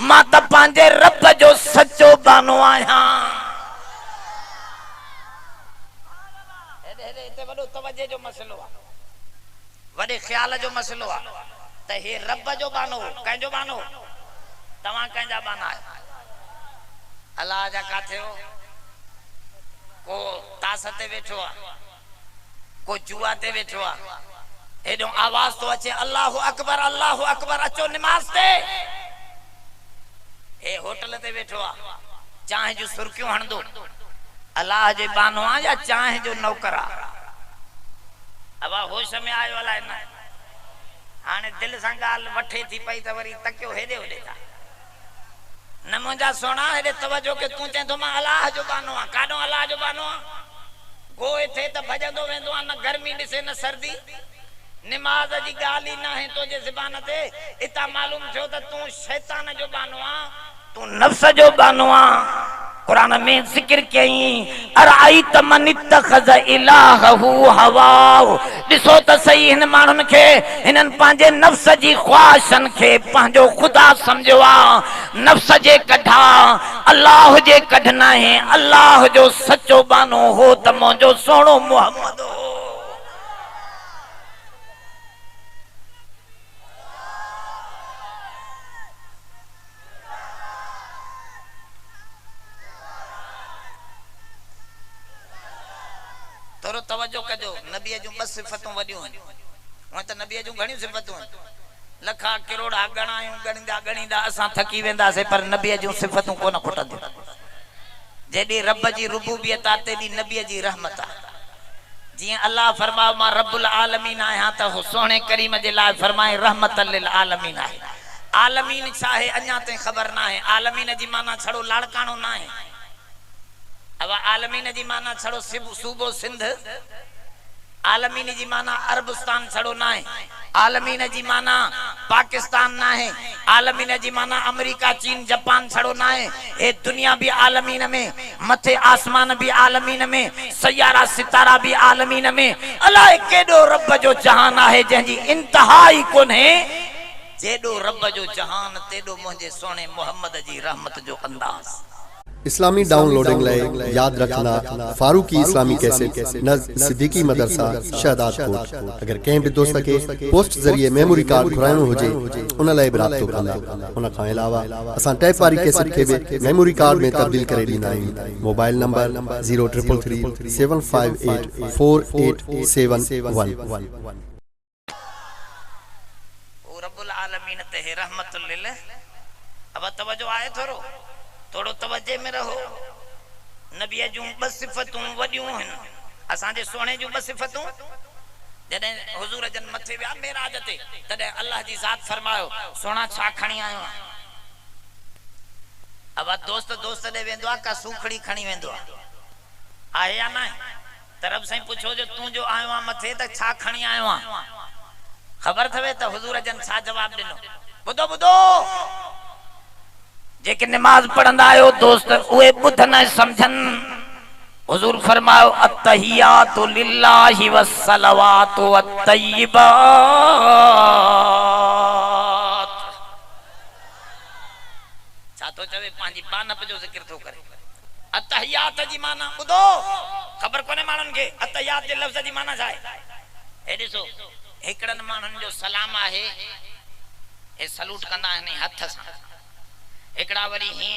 मां त पांजे रब जो सच्चो बानो आया इते वडो तवज्जे जो मसलो आ वडे ख्याल जो मसलो आ त हे रब जो बानो कंजो बानो तवा कंजा बाना है अल्लाह जा काथे हो को तास ते बैठो आ को जुआ ते बैठो आ एडो आवाज तो अचे अल्लाहु अकबर अचो नमाज ते ए होटल ते बैठो आ चाहे जो सुर्खियों हण दो अल्लाह जे बानो आ या चाहे जो नौकर आ अब होश में आयो वाला है ना हाने दिल सा गाल वठे थी पई त वरी तकियो हेदे होदे था न मुंजा सोना हेदे तवज्जो के तू चे तो मां अल्लाह जो बानो आ काडो अल्लाह जो बानो आ गोए थे त भजंदो वेंदो आ न गर्मी दिसे न सर्दी नमाज जी गाली ना है तो जे ज़बान ते इता मालूम छो त तू शैतान जो बानो आ तू नफ्स जो बानो आ कुरान में जिक्र कई अराइत मन इत्तखज़ इलाहहु हवाओ दिसो त सही इन मानुन के इनन पांजे नफ्स जी ख्वाहिशन के पांजो खुदा समझो आ नफ्स जे कढा अल्लाह जे कढना है अल्लाह जो सच्चो बानो हो त मोजो सोनो मोहम्मद हो थोरो तवज्जो कजो नबी जो बस सिफतों वडियो वहां त नबी जो घणी सिफतों लखा करोड़ा गणायूं गणीदा असा थकी वेंदा से पर नबी जो सिफतों कोन खुटंदी जेडी रब जी रुबूबियत आ तेडी नबी जी रहमत आ जी अल्लाह फरमाओ मां रब्बुल आलमीन आया त सोने करीम जे ला फरमाए रहमतल लिल आलमीन है आलमीन छा है अञा ताईं ख़बर ना है। आलमीन जी माना छड़ो लाड़काणो ना है। अब आलमीन जी माना छड़ो सूबो सिंध, आलमीन जी माना अरबस्तान छड़ो ना है। आलमीन जी माना पाकिस्तान ना है। आलमीन जी माना अमेरिका चीन जापान छड़ो ना है। ए दुनिया भी आलमीन में, मथे आसमान भी आलमीन में, सयारा सितारा भी आलमीन में। अलाए केडो रब जो जहान है जंहिंजी इंतहा ही कोन्हे। जेडो रब जो जहान तेडो मुझे सोने मोहम्मद जी रहमत जो अंदाज। इस्लामी डाउनलोडिंग लाइ याद रखना फारूकी इस्लामी कैसेट नज़ सिद्दीकी मदरसा शहदाद कोट। अगर कंहिं बि दोस्त के पोस्ट जरिए मेमोरी कार्ड घुराइणो हुजे उन लाइ बि राब्तो कंदा। उन खां अलावा असां टैप वारी कैसेट के भी मेमोरी कार्ड में तब्दील करे ॾींदा आहियूं। Mobile number 0333 758 4871। रब्बुल आलमीन ते रहमतुल लिल। अब तवज्जो आए थोड़ो तवज्जे में रहो। नबी जूं ब सिफतूं वडियूं हन। असां जे सोने जूं ब सिफतूं जदे हुजूर जन मथे विया मेराज ते तदे अल्लाह जी जात फरमायो सोना छा खणी आयो। अब दोस्त दे वेंदो का सूखड़ी खणी वेंदो आहे या ना। तरफ से पूछो जो तू जो आयो आ मथे त छा खणी आयो आ। खबर थवे त हुजूर जन छा जवाब दिनो। बुधो जेके नमाज पढ़ंदा आयो दोस्त उहे बुधन समझन। हुजूर फरमायो अत्तहियातु लिल्लाहि वस्सलवातु वत्तय्यिबात। छा तो चवे पांजी पानप जो जिक्र तो करे। अत्तहियात जी माना बुधो खबर कोने मानन के अत्तहियात जे लफ्ज जी माना छा है। ए ॾिसो हिकड़न मानन जो सलाम आहे ए सलूट कंदा आहिनि हथ सां। एकड़ा वरी ही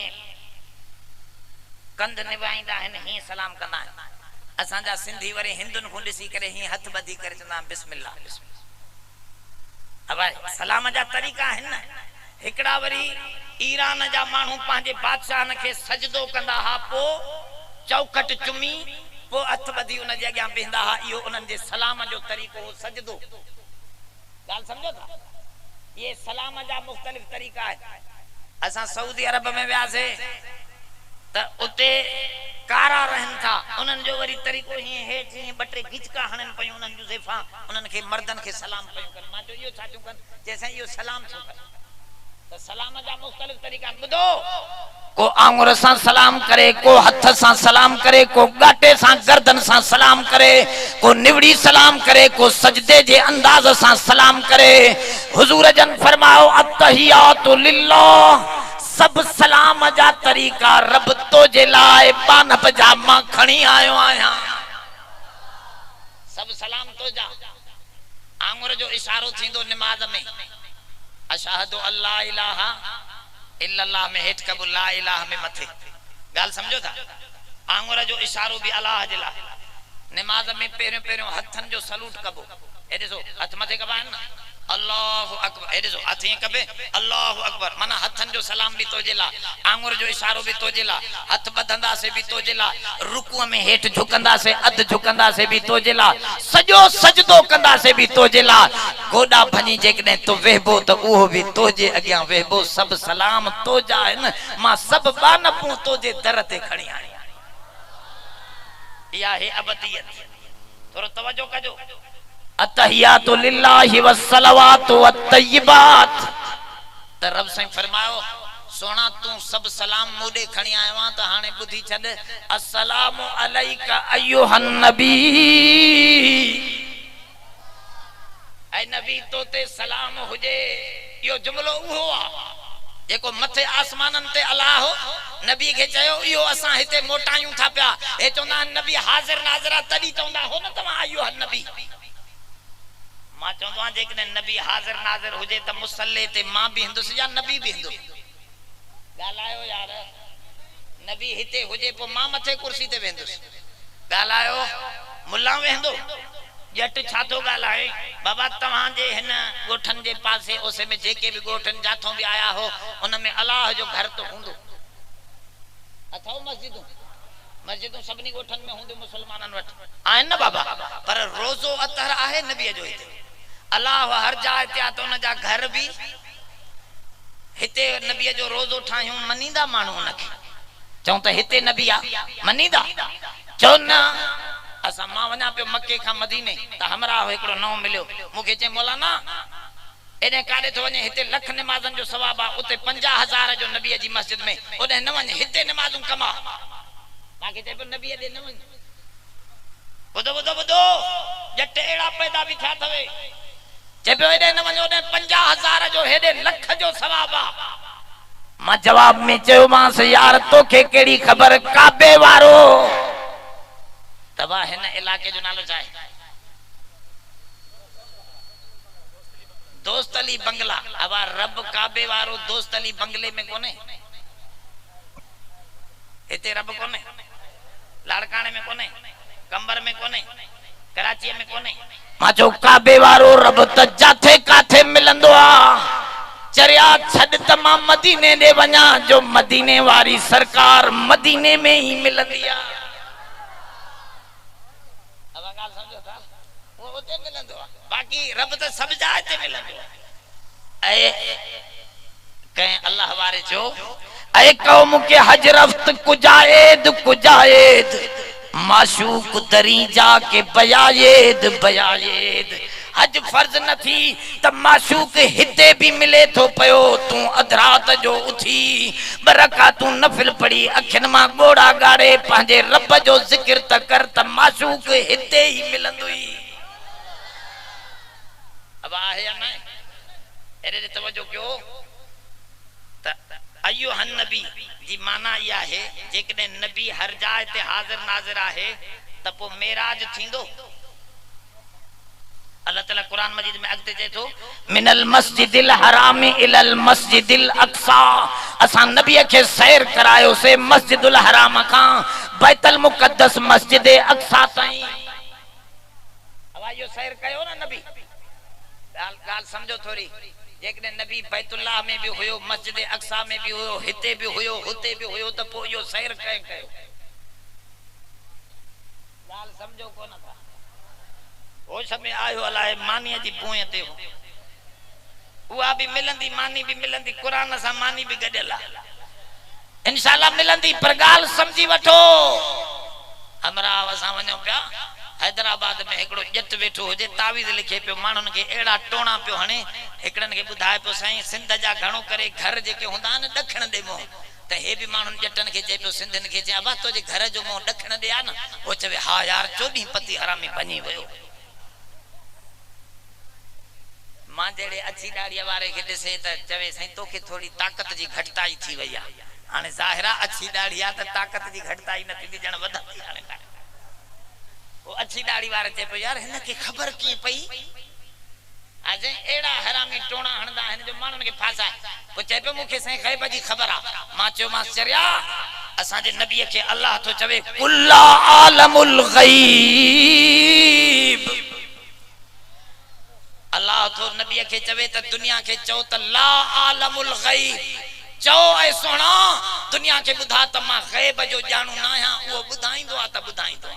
कंध निभाईंदा आहिनि ही सलाम कंदा आहिनि। असां जा सिंधी वरी हिंदुन को ॾिसी करे ही हथ बधी करे चंदा बिस्मिल्लाह बिस्मिल्लाह। अब सलाम जा तरीका आहिनि न। हिकड़ा वरी ईरान जा माण्हू पंहिंजे बादशाहन खे सजदो कंदा हा पो चौखट चुमी पो हथ बधी उन जे अॻियां बीहंदा हा। इहो उन्हनि जे सलाम जो तरीक़ो हो सजदो। ॻाल्हि समझो था। ये सलाम जा मुख्तलिफ तरीका है। असां सऊदी अरब में व्यासे त उते कारा रहन था। उन्हनि जो वरी तरीक़ो ही हेठ ही बटे गिचका हणन पयूं उन्हनि जो ज़ेफा उन्हनि खे मर्दन खे सलाम पयूं कन। मां जो इहो छा चूं कन जैसे इहो सलाम छो कन। त सलाम जा मुख्तलिफ तरीका बुधो। को आंगुर सां सलाम करे, को हथ सां सलाम करे, को गाटे सां गर्दन सां सलाम करे, को निवड़ी सलाम करे, को सजदे जे अंदाज सां सलाम करे। हुजूर जन फरमाओ अत्तहियातु लिल्लाह। सब सलाम जा तरीका रब तो जे लाए पानप जा मां खणी आयो आहियां। सब सलाम तो जा। आंगुर जो इशारो थींदो नमाज में अशहदु अल्ला इलाहा इल्लल्लाह में हेठ कबू ला इलाहा में मथे। गाल समझो था। आंगुर जो इशारो भी अल्लाह जे लाए। नमाज में पहिरियों हथन जो सलूट कबो। ए ॾिसो हथ मथे कबा आहिनि न। अल्लाहु अकबर। ए ॾिसो हथ ईअं कबे अल्लाहु अकबर माना हथन जो सलाम भी तो जे ला। आंगुर जो इशारो भी तो जे ला। हथ बधंदा से भी तो जे ला। रुकू में हेठ झुकंदा से अध झुकंदा से भी तो जे ला। सजो सजदो कंदा से भी तो जे ला। गोडा भनी जेकने तो वेहबो तो उहो भी तो जे अगियां वेहबो। सब सलाम तो जा आहिनि। मां सब बानपूं तो जे दर ते खणी आई। या है अबदियत। थोरो तवज्जो कजो। अत्तहियातु लिल्लाहि वस्सलवातु वत्तय्यिबात। त रब साईं फरमायो सोना तू सब सलाम मूडे खणी आयो आ। त हाने बुधी छॾ अस्सलामु अलैका अय्युहन नबी। ऐ नबी तो ते सलाम हुजे। यो जुमलो उहो आ जेको मथे आसमानन ते अल्लाह नबी के चयो। इहो असां हिते मोटायूं था पिया। हे चवंदा नबी हाज़िर नाज़िर तडी चवंदा हो न तव्हां अय्युहन नबी। मां चवंदो जेकॾहिं नबी हाज़िर नाज़िर हुजे त मुसल्ले ते मां भी हिंदुसि या नबी भी हिंदु। ॻाल्हायो यार। नबी हिते हुजे पोइ मां मथे कुर्सी ते वेंदुसि। ॻाल्हायो मुल्ला वेंदो। जट छा थो ॻाल्हाए बाबा तव्हांजे हिन ॻोठनि जे पासे ओसे में जेके भी ॻोठनि जाथों भी आया हो उन में अल्लाह जो घर तो हूंदो। अथव मस्जिदूं सभिनी ॻोठनि में हूंदियूं मुसलमाननि वटि आहिनि न बाबा। पर रोज़ो अतहर आहे नबीअ जो हिते। अल्लाह हर जाइ ते आहे त उन जा घर भी हिते नबी जो रोज़ो ठायूं मनींदा माण्हू उनखे चऊं त हिते नबी आ मनींदा चओ न असां मां वञा पियो मके खां मदीने त हमरा हिकिड़ो नओं मिलियो मूंखे चई मौलाना एॾे काॾे थो वञे हिते लख निमाज़न जो सवाब आहे उते 50,000 जो नबीअ जी मस्जिद में ओॾे न वञे हिते निमाज़ूं कमा मांखे चए पियो नबीअ ॾे न वञ ॿुधो ॿुधो ॿुधो ॼट अहिड़ा पैदा बि थिया अथवे चए पियो हेॾे न वञो ओॾे 50,000 जो हेॾे लख जो सवाब आहे मां जवाब में चयोमांसि यार तोखे कहिड़ी ख़बर काबे वारो तबा हिन इलाके जो नालो छा आहे दोस्त अली बंगला अब रब काबे वारो दोस्त अली बंगले में कोने हिते रब कोने लाड़काने में कोने कंबर में कोने कराची में कोने मां जो काबे वारो रब त जाथे काथे मिलंदो आ चरिया छड त मां मदीने दे वञा जो मदीने वारी सरकार मदीने में ही मिलंदी आ अब गाल समझो था वो उते मिलंदो आ बाकी रब त सब जाइ ते मिलंदो ऐ कहीं अल्लाह वारे जो ऐ कौम के हज रफ्त कुजायद माशूक दरी जाके बयायद बयायद हज फर्ज न थी त माशूक हिते भी मिले थो पयो तू अधरात जो उठी बरका तू नफिल पढ़ी अखिन मां गोड़ा गाड़े पंहिंजे रब जो जिक्र त कर त माशूक हिते ही मिलंदुई अब आहे या न एरे तवज्जो कयो त अयो हन नबी जी माना या है जेकने नबी हर जाए ते हाजिर नाजिर आहे त पो मेराज थींदो अल्लाह ताला कुरान मजीद में अगते चए तो मिनल मस्जिदिल हराम इलल मस्जिदिल अक्सा असा नबी के सैर करायो से मस्जिदुल हराम का बैतुल मुकद्दस मस्जिद अक्सा ताई अब यो सैर कयो ना नबी गाल समझो थोड़ी जेकने नबी बैतुल्लाह में भी होयो मस्जिद अक्सा में भी होयो हिते भी होयो हुते भी होयो त पो यो सैर कयो गाल समझो को ना वो समय आयो अलाए मानी जी पोए ते हो उहा भी मिलंदी मानी भी मिलंदी कुरान सा मानी भी गडल इंशाल्लाह मिलंदी पर गाल समझी वठो हमरा असा वणो पिया हैदराबाद में एकड़ो जट वेठो होजे तावीज लिखे पियो मानन के एड़ा टोणा पियो हणे एकड़न के बुधाए पियो साईं सिंध जा घणो करे घर जेके हुंदा न दखण दे मो त हे भी मानन जटन के चे पियो सिंधन के चे अबा तो जे घर जो मो दखण दे आ न ओ चवे हां यार 14 पति हरामी बनी वयो मां जेड़े अच्छी दाढ़ी वारे के दिसे त चवे सही तोखे थोड़ी ताकत जी घटताई थी वई आ हाने ज़ाहिरा अच्छी दाढ़ी आ त ताकत जी घटताई न थी जण वधती हाने वो अच्छी दाढ़ी वारे चे पे यार हिन के खबर की पई आज एड़ा हरामी टोणा हणदा हिन जो मानन के फासा वो चे पे मुखे सही खैब जी खबर आ मां चो मास्टरिया असा जे नबी के अल्लाह तो चवे कुल्ला आलमुल गईब अल्लाह तो नबी के चवे त दुनिया के चो त ला आलमुल गईब चो ऐ सोना दुनिया के बुधा त मां गैब जो जानू ना हा वो बुधाइंदो आ त बुधाइंदो आ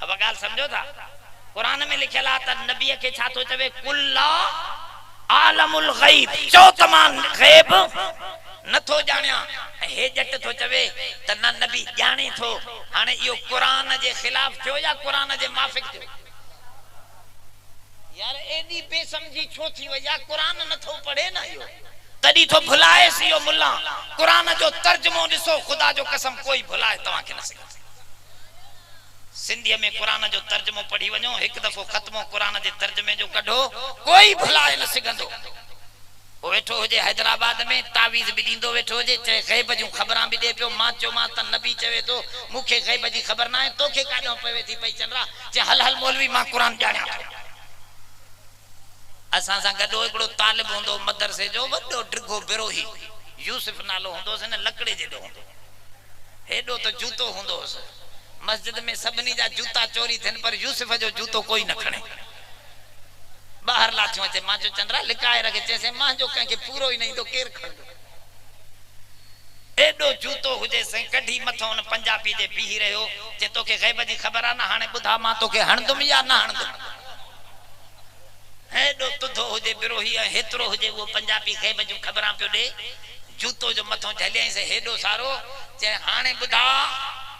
अब गाल समझो था कुरान में लिखला त नबी के छा तो चवे कुल्ला आलमुल गईब चो तमान गैब न थो जानिया हे जट तो चवे त न नबी जाने थो हाने यो कुरान जे खिलाफ थियो या कुरान जे माफिक थियो यार एडी बेसमझी छो थी वई या कुरान न थो पढ़े ना यो तडी तो भुलाए सी यो मुल्ला कुरान जो तर्जुमो दिसो खुदा जो कसम कोई भुलाए तवा के न सके सिंधी में कुरान जो तर्जुमो पढ़ी वणो एक दफो खत्मो कुरान जे तर्जुमे जो कढो कोई भुलाए न सगंदो ओ वेठो होजे हैदराबाद में तावीज भी दींदो वेठो होजे चे गैब जो खबरां भी दे पियो मां चो मां त नबी चवे तो मुखे गैब जी खबर ना है तोखे काडो पवे थी पई चंद्रा चे हल हल मौलवी मां कुरान जाणया असा सा गडो एकड़ो तालिब होंदो मदरसे जो वडो ड्रिगो बिरोही यूसुफ नालो होंदो से न लकड़े जेडो होंदो हेडो तो जूतो होंदो मस्जिद में सबनी जा जूता चोरी थन पर यूसुफ जो जूतो कोई न खणे बाहर लाथियो चे मां जो चंद्रा लिकाए रखे जैसे मां जो कहीं के पूरो ही नहीं तो केर खणदो एडो जूतो हुजे से कढी मथो न पंजाबी जे बीही रहो जे तोके गैब जी खबर आ ना हाने बुधा मां तोके हणदुम या ना हणदुम हेडो तुद ॿुधो हुजे बिरोही हेतिरो हुजे वो पंजाबी खे बजू खबरां पियो ॾे जूतो जो मथो झलियईंसि हेॾो सारो चए हाणे ॿुधा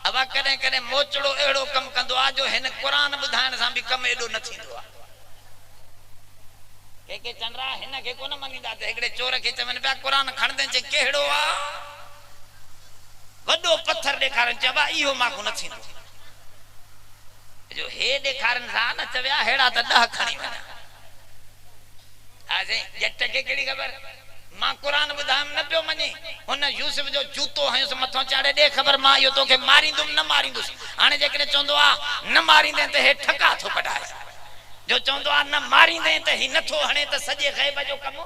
अब कॾहिं कॾहिं मोचड़ो अहिड़ो कमु कंदो आहे जो हिन क़ुरान ॿुधाइण सां बि कमु एॾो न थींदो आहे के चंद्रा हिन खे कोन मञींदा त हिकिड़े चोर खे चवनि पिया क़ुरान खणंदे चए कहिड़ो आहे वॾो पत्थर ॾेखारनि चइबा इहो मां कोन थींदो जो हे ॾेखारनि सां न चविया हेड़ा त 10 खणी वञा आजे जट खे कहिड़ी ख़बर मां क़ुरान ॿुधायमि न पियो मञे हुन यूसुफ जो जूतो हंसि मथो चाढ़े ॾे ख़बर मां इहो तोखे मारींदुमि न मारींदुसि हाणे जेकॾहिं चवंदो आहे न मारींदे त हे ठका थो कढाए जो चवंदो आहे न मारींदे त ही नथो हणे त सॼे ग़ैब जो कमु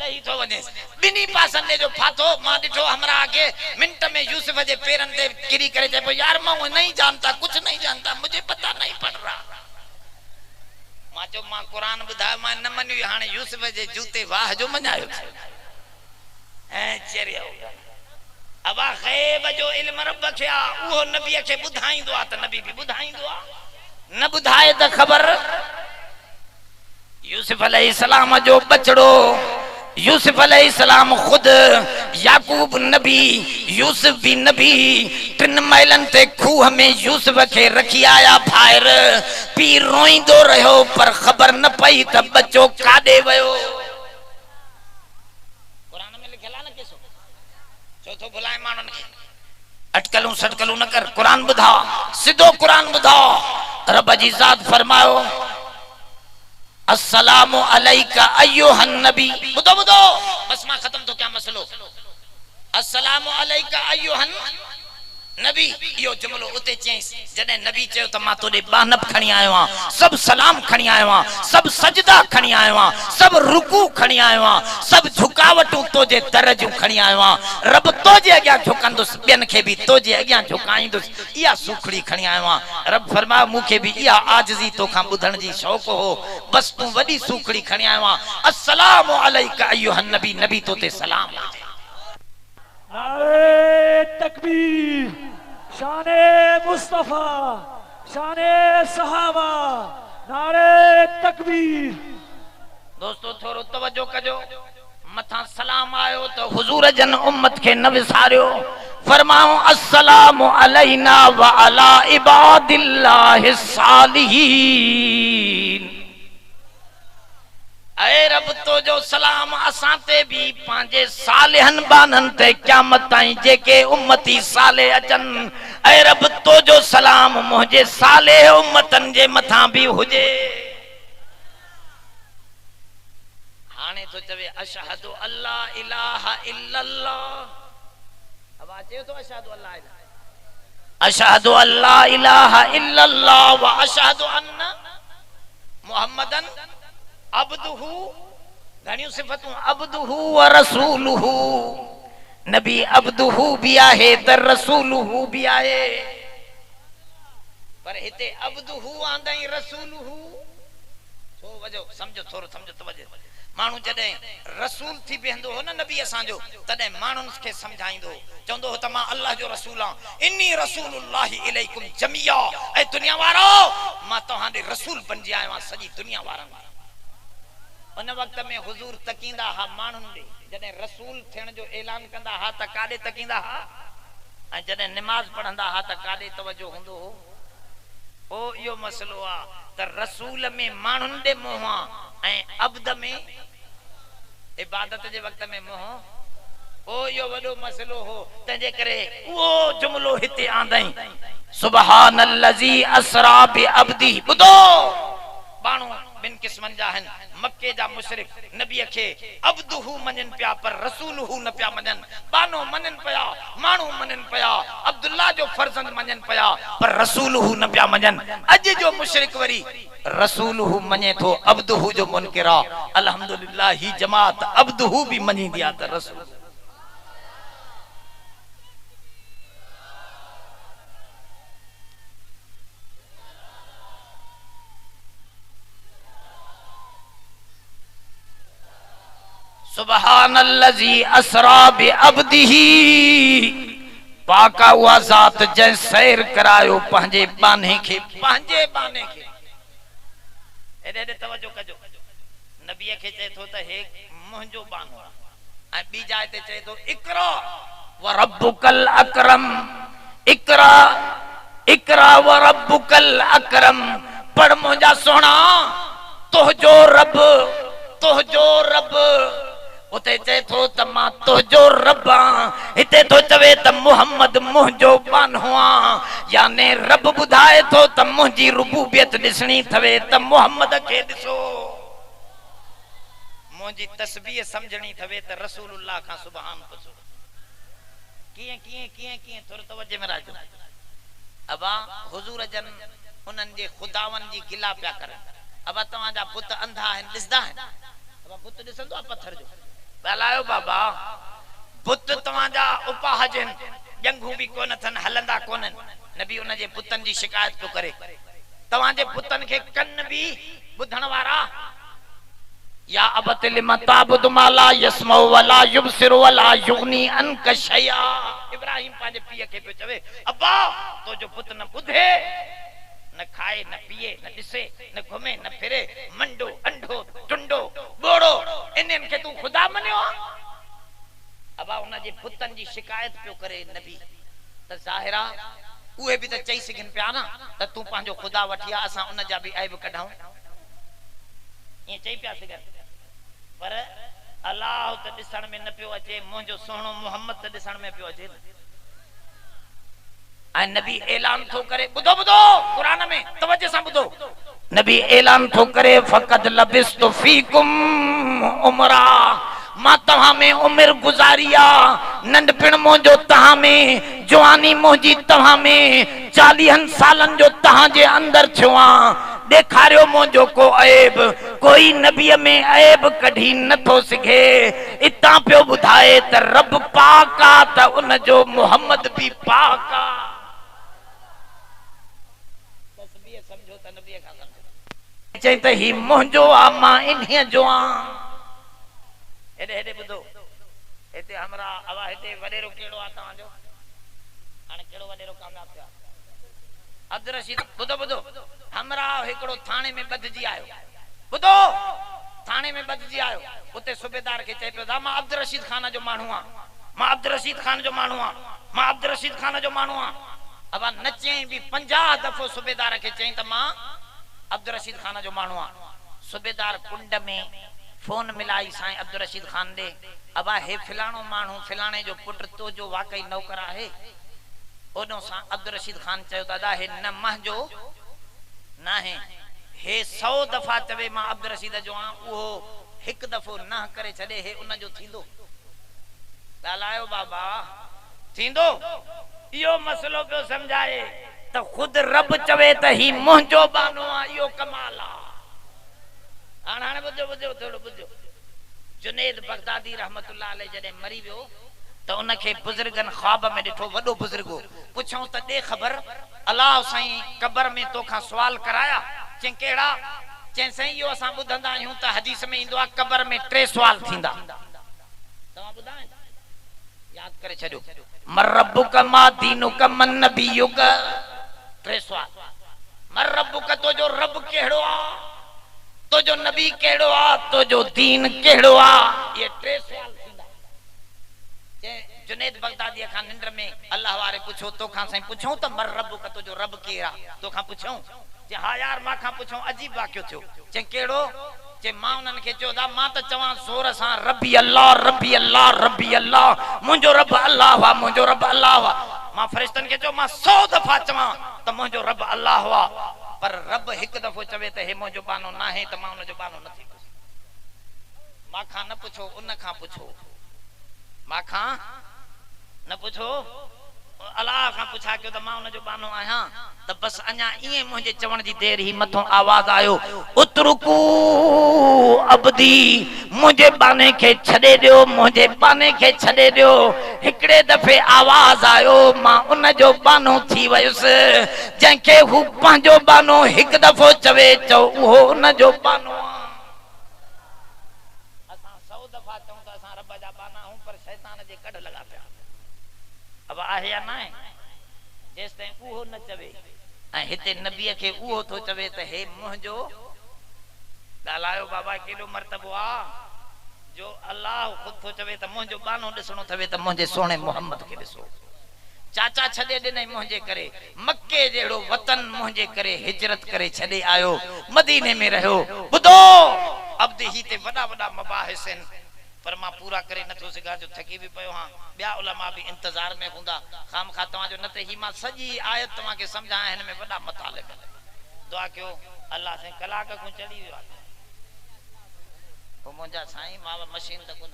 लही थो वञे ॿिन्ही पासनि जो फाथो मां ॾिठो हमरा के मिनट में यूसुफ जे पेरनि ते किरी करे चए पियो यार मां नहीं जानता कुछ नहीं जानता मुझे पता नहीं पड़ रहा मां चयो मां क़ुरान ॿुधायो मां न मञी हाणे यूसुफ जे जूते वाह जो मञायो ऐं चरियो अबा ग़ैब जो इल्म रब खे आहे उहो नबीअ खे ॿुधाईंदो आहे त नबी बि ॿुधाईंदो आहे न ॿुधाए त ख़बर यूसुफ अलैहिस्सलाम जो बचड़ो यूसुफ अलैहिस्सलाम खुद याकूब नबी यूसुफ भी नबी 3 माइलन ते खूह में यूसुफ के रखी आया फायर पी रोईंदो रहो पर खबर न पई त बच्चो काडे वयो कुरान में लिखियल आहे न केसो चौथो भुलाए माण्हुनि खे अटकलूं सटकलूं न कर कुरान ॿुधा सिधो कुरान ॿुधा रब जी ज़ात फरमायो अस्सलामु अलैका अय्युहन नबी बुधो बुधो बस मां खत्म तो क्या मसलो अस्सलामु अलैका अय्युहन नबी यो जुमलो उते चेंस जडे नबी चयो त मां तोडे बानब खणी आयो आ सब सलाम खणी आयो आ सब सजदा खणी आयो आ सब रुकू खणी आयो आ सब झुकावटू तोजे दरजू खणी आयो आ रब तोजे अग्या झुकंदुस बेन के भी तोजे अग्या झुकाईंदुस इया सुखड़ी खणी आयो आ रब फरमा मुखे भी इया आजिजी तो खां बुधण जी शौक हो बस तू वडी सुखड़ी खणी आयो आ अस्सलामु अलैका अय्युहन नबी नबी तोते सलाम नारे तकबीर शाने मुस्तफा शाने सहाबा नारे तकबीर दोस्तों थोरो तवज्जो कजो मथा सलाम आयो तो हुजूर जन उम्मत के न विसारियो फरमाओ अस्सलामु अलैना व अला इबादिल्लाहि सालिहीन ऐ रब तो जो सलाम असां ते भी पांजे सालिहन बानन ते क़यामत ताईं जेके उम्मती साले अचन ऐ रब तो जो सलाम मुझे साले उम्मतन जे मथा भी हुजे हाने तो चवे अशहदु अल्ला इलाहा इल्लल्लाह अब आचे तो अशहदु अल्ला इलाहा अशहदु अल्ला इलाहा इल्लल्लाह व अशहदु अन्ना मुहम्मदन अब्दुहु घणियूं सिफतूं अब्दुहु व रसूलुहु नबी अब्दुहु भी आहे त रसूलुहु भी आहे पर हिते अब्दुहु आंदई रसूलुहु छो वजो समझो थोरो समझो तवज्जो मानू जडे रसूल थी बेंदो हो न नबी असा जो तडे मानुन के समझाइंदो चंदो हो तमा अल्लाह जो रसूल आ इन्नी रसूलुल्लाहि इलैकुम जमिया ए दुनिया वारो मां तोहां दे रसूल बन जी आयो सजी दुनिया वारन उन वक्त में हुजूर तकींदा हा मानुन दे जडे रसूल थियण जो ऐलान कंदा हा त काडे तकींदा हा ए जडे नमाज पढ़ंदा हा त काडे तवज्जो हुंदो हो ओ यो मसलो आ त रसूल में मानुन दे मोहा ए अब्द में इबादत जे वक्त में मोह ओ यो वडो मसलो हो तजे करे वो जुमलो हिते आंदई सुबहानल्लजी असरा बि अब्दी बुदो बाणो बिन किस्मन जाहन मक्के जा मुशरिक नबी के अब्दुहु मनन पिया पर रसूलुहु न पिया मनन बानो मनन पिया मानू मनन पिया अब्दुल्ला जो फर्जंद मनन पिया पर रसूलुहु न पिया मनन अज जो मुशरिक वरी रसूलुहु मने तो अब्दुहु जो मुनकिरा अल्हम्दुलिल्लाह ही जमात अब्दुहु भी मनी दिया त रसूल सुबहानल्लजी असरा बि अब्दिही पाका हुआ जात जै सैर करायो पंहिंजे बाने के एडे तवज्जो कजो नबी के चए थो त हे मुंहिंजो बानो ऐं ॿी जाइ ते चए थो इकरा व रब्बुकल अकरम इकरा इकरा व रब्बुकल अकरम पढ़ मुंहिंजा सोना तुंहिंजो रब उते चए थो त मां तुंहिंजो रब आं हिते थो चवे त मुहम्मद मुंहिंजो बानो आहे याने रब ॿुधाए थो त मुंहिंजी रुबूबियत ॾिसणी थवे त मुहम्मद खे ॾिसो मुंहिंजी तस्बीह समझणी थवे त रसूलुल्लाह खां सुभान पुछो कीअं कीअं कीअं कीअं थोरो तवज्जो में राजो अबा हुजूर जन उन्हनि जे खुदावन जी गिला पिया करनि अबा तव्हांजा पुत अंधा आहिनि ॾिसंदा आहिनि अबा पुत ॾिसंदो आहे पत्थर जो ॻाल्हायो बाबा पुत तव्हांजा उपाहज आहिनि ॼंघूं बि कोन अथनि हलंदा कोन्हनि नबी उन जे पुतनि जी शिकायत पियो करे तव्हांजे पुतनि खे कन बि ॿुधण वारा या अबत लिमा ताबुद माला यस्मउ वला युबसिरु वला युगनी अनक शया इब्राहिम पंहिंजे पीउ खे पियो चवे अब्बा तो जो पुत न ॿुधे न खाए न पिए न ॾिसे न घुमे न फिरे मंडो अंडो टुंडो बोड़ो इन्हनि खे तूं ख़ुदा मञियो अबा उन जे पुतनि जी शिकायत पियो करे नबी त ज़ाहिरा उहे बि त चई सघनि पिया न त तूं पंहिंजो ख़ुदा वठी आ असां उन जा बि ऐब कढाऊं ये चई पिया सघनि पर अल्लाह त ॾिसण में न पियो अचे मुंहिंजो सोहणो मोहम्मद त ॾिसण में पियो अचे ऐं नबी ऐलान थो करे ॿुधो ॿुधो क़ुरान में तवज्जो सां ॿुधो नबी ऐलान थो करे फ़क़द लबिस्तु फीकुम उमरा मां तव्हां में उमिर गुज़ारिया नंढपिण मुंहिंजो तव्हां में जवानी मुंहिंजी तव्हां में 40 सालनि जो तव्हां जे अंदर थियो आहे ॾेखारियो मुंहिंजो को ऐब कोई नबीअ में ऐब कढी नथो सघे इतां पियो ॿुधाए त रब पाक आहे त उन जो मोहम्मद बि पाक आहे तस्बीह समझो त नबीअ खां समझो चई त ही मुंहिंजो आहे मां इन्हीअ जो आहियां हेॾे हेॾे ॿुधो हिते हमरा अवा हिते वॾेरो कहिड़ो आहे तव्हांजो हाणे कहिड़ो वॾेरो कामयाब थियो अब्दुल रशीद ॿुधो ॿुधो हमरा हिकिड़ो थाणे में ॿधजी आयो ॿुधो थाणे में ॿधजी आयो उते सूबेदार खे चए पियो मां अब्दुल रशीद खान जो माण्हू आहियां मां अब्दुल रशीद खान जो माण्हू आहियां मां अब्दुल रशीद खान जो माण्हू आहियां अब न चई बि 50 दफ़ो सूबेदार खे चई त मां अब्दुल रशीद खान जो माण्हू आहियां सूबेदार कुंड में फोन मिलाई साईं अब्दुल रशीद खान दे अबा हे फिलाणो माण्हू फिलाणे जो पुट तो जो वाकई नौकर आहे ओनो सा अब्दुल रशीद खान चयो दादा हे न महजो ना है हे 100 दफा चवे मां अब्दुल रशीद जो आ वो एक दफो ना करे छडे हे उन जो थींदो ॻाल्हायो बाबा थींदो इहो मसलो पियो समझाए त खुद रब चवे त ही मुंहिंजो बानो आ इहो कमाल आ हाणे ॿुधो ॿुधो थोरो ॿुधो जुनैद बगदादी रहमतुल्लाह अलैह जॾहिं मरी वियो त उनखे बुजुर्गनि ख्वाब में ॾिठो वॾो बुजुर्गो पुछऊं त ॾे ख़बर अलाह साईं कब्र में तोखां सुवाल कराया चई कहिड़ा चई साईं इहो असां ॿुधंदा आहियूं त हदीस में ईंदो आहे कब्र में 3 सुवाल थींदा तव्हां ॿुधायो यादि करे छॾियो मर रब्बुक मा दीनुक मन नबियुक 3 सुवाल मर रब्बुक तो जो रब कहिड़ो आहे तो जो नबी केड़ो आ तो जो दीन केड़ो आ ये 3 सवाल थींदा जुनैद बगदादी खान निंद्र में अल्लाह वारे पुछो तो खां साईं पुछऊं त मर रब का तो जो रब केरा तो खां पुछऊं जे हां यार मां खां पुछऊं अजीब वाक्यो थियो जे केड़ो जे मां उनन के चयो दा मां त चवां जोर सां रब्बी अल्लाह रब्बी अल्लाह रब्बी अल्लाह मुंजो रब अल्लाह वा मुंजो रब अल्लाह वा मां फरिश्तन के चयो मां 100 दफा चवां त मुंजो रब अल्लाह वा पर रब एक दफो चवे त हे मुंहिंजो बानो ना है त मां उन जो बानो न थी मां खां न पुछो उन खां पुछो मां खां न पुछो अल्लाह खां पुछा कयो त मां उन जो बानो आहियां त बस अञा इए मुंहिंजे चवण जी देर ही मथों आवाज आयो उतरुकू अब्दी मुंहिंजे बाने खे छॾे ॾियो मुंहिंजे बाने खे छॾे ॾियो हिकड़े दफ़े आवाज आयो मां उन जो बानो थी वयुसि जंहिंखे हू पंहिंजो बानो हिकु दफ़ो चवे चओ उहो उन जो बानो आहे असां 100 दफ़ा चऊं त असां रब जा बाना आहियूं पर शैतान जे कढ लॻा पिया अब आहे या न आहे जेसि ताईं उहो न चवे ऐं हिते नबीअ खे उहो थो चवे त हे मुंहिंजो ॻाल्हायो बाबा केॾो मर्तबो आ जो अल्लाह खुद तो चवे त मुंहिंजो बानो ॾिसणो थवे त मुंहिंजे सोणे मोहम्मद खे ॾिसो। चाचा छॾे ॾिनई मुंहिंजे करे, मक्के जहिड़ो वतन मुंहिंजे करे हिजरत करे छॾे आयो, मदीने में रहियो। ॿुधो अब्द ही ते वॾा वॾा मबाहिस आहिनि, पर मां पूरा करे नथो सघां जो थकी भी पियो हां। ॿिया उलमा भी इंतजार में हूंदा, खामखा तव्हांजो न ते ही मां सॼी आयत तव्हांखे सम्झाया, हिन में वॾा मतालिब दुआ कयो अल्लाह से कलाक को चढ़ी वियो आहे। मुंहिंजा साईं मां मशीन त कोन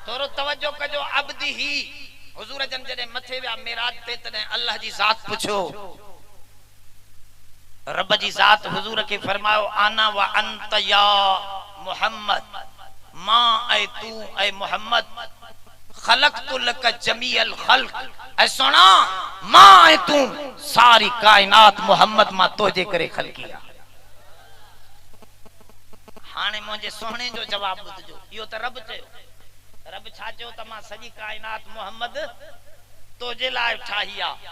थोरो तवज्जो कजो। अब्दी ही हुजूर जन जॾहिं मथे विया मेराज ते, तॾहिं अल्लाह जी ज़ात पुछो, रब जी ज़ात हुजूर खे फरमायो आना व अंत या मोहम्मद, मां ऐं तू ऐं मोहम्मद खलक़तु लक जमीअल खल्क़, ऐं सुना मां ऐं तू सारी कायनात मोहम्मद मां तोजे करे खलकी आहे। हाणे मुंहिंजे सोहणे जो जवाब ॿुधजो, इहो त रब चयो। रब छा चयो त मां सॼी कायनात मोहम्मद तोजे लाइ ठाही आहे।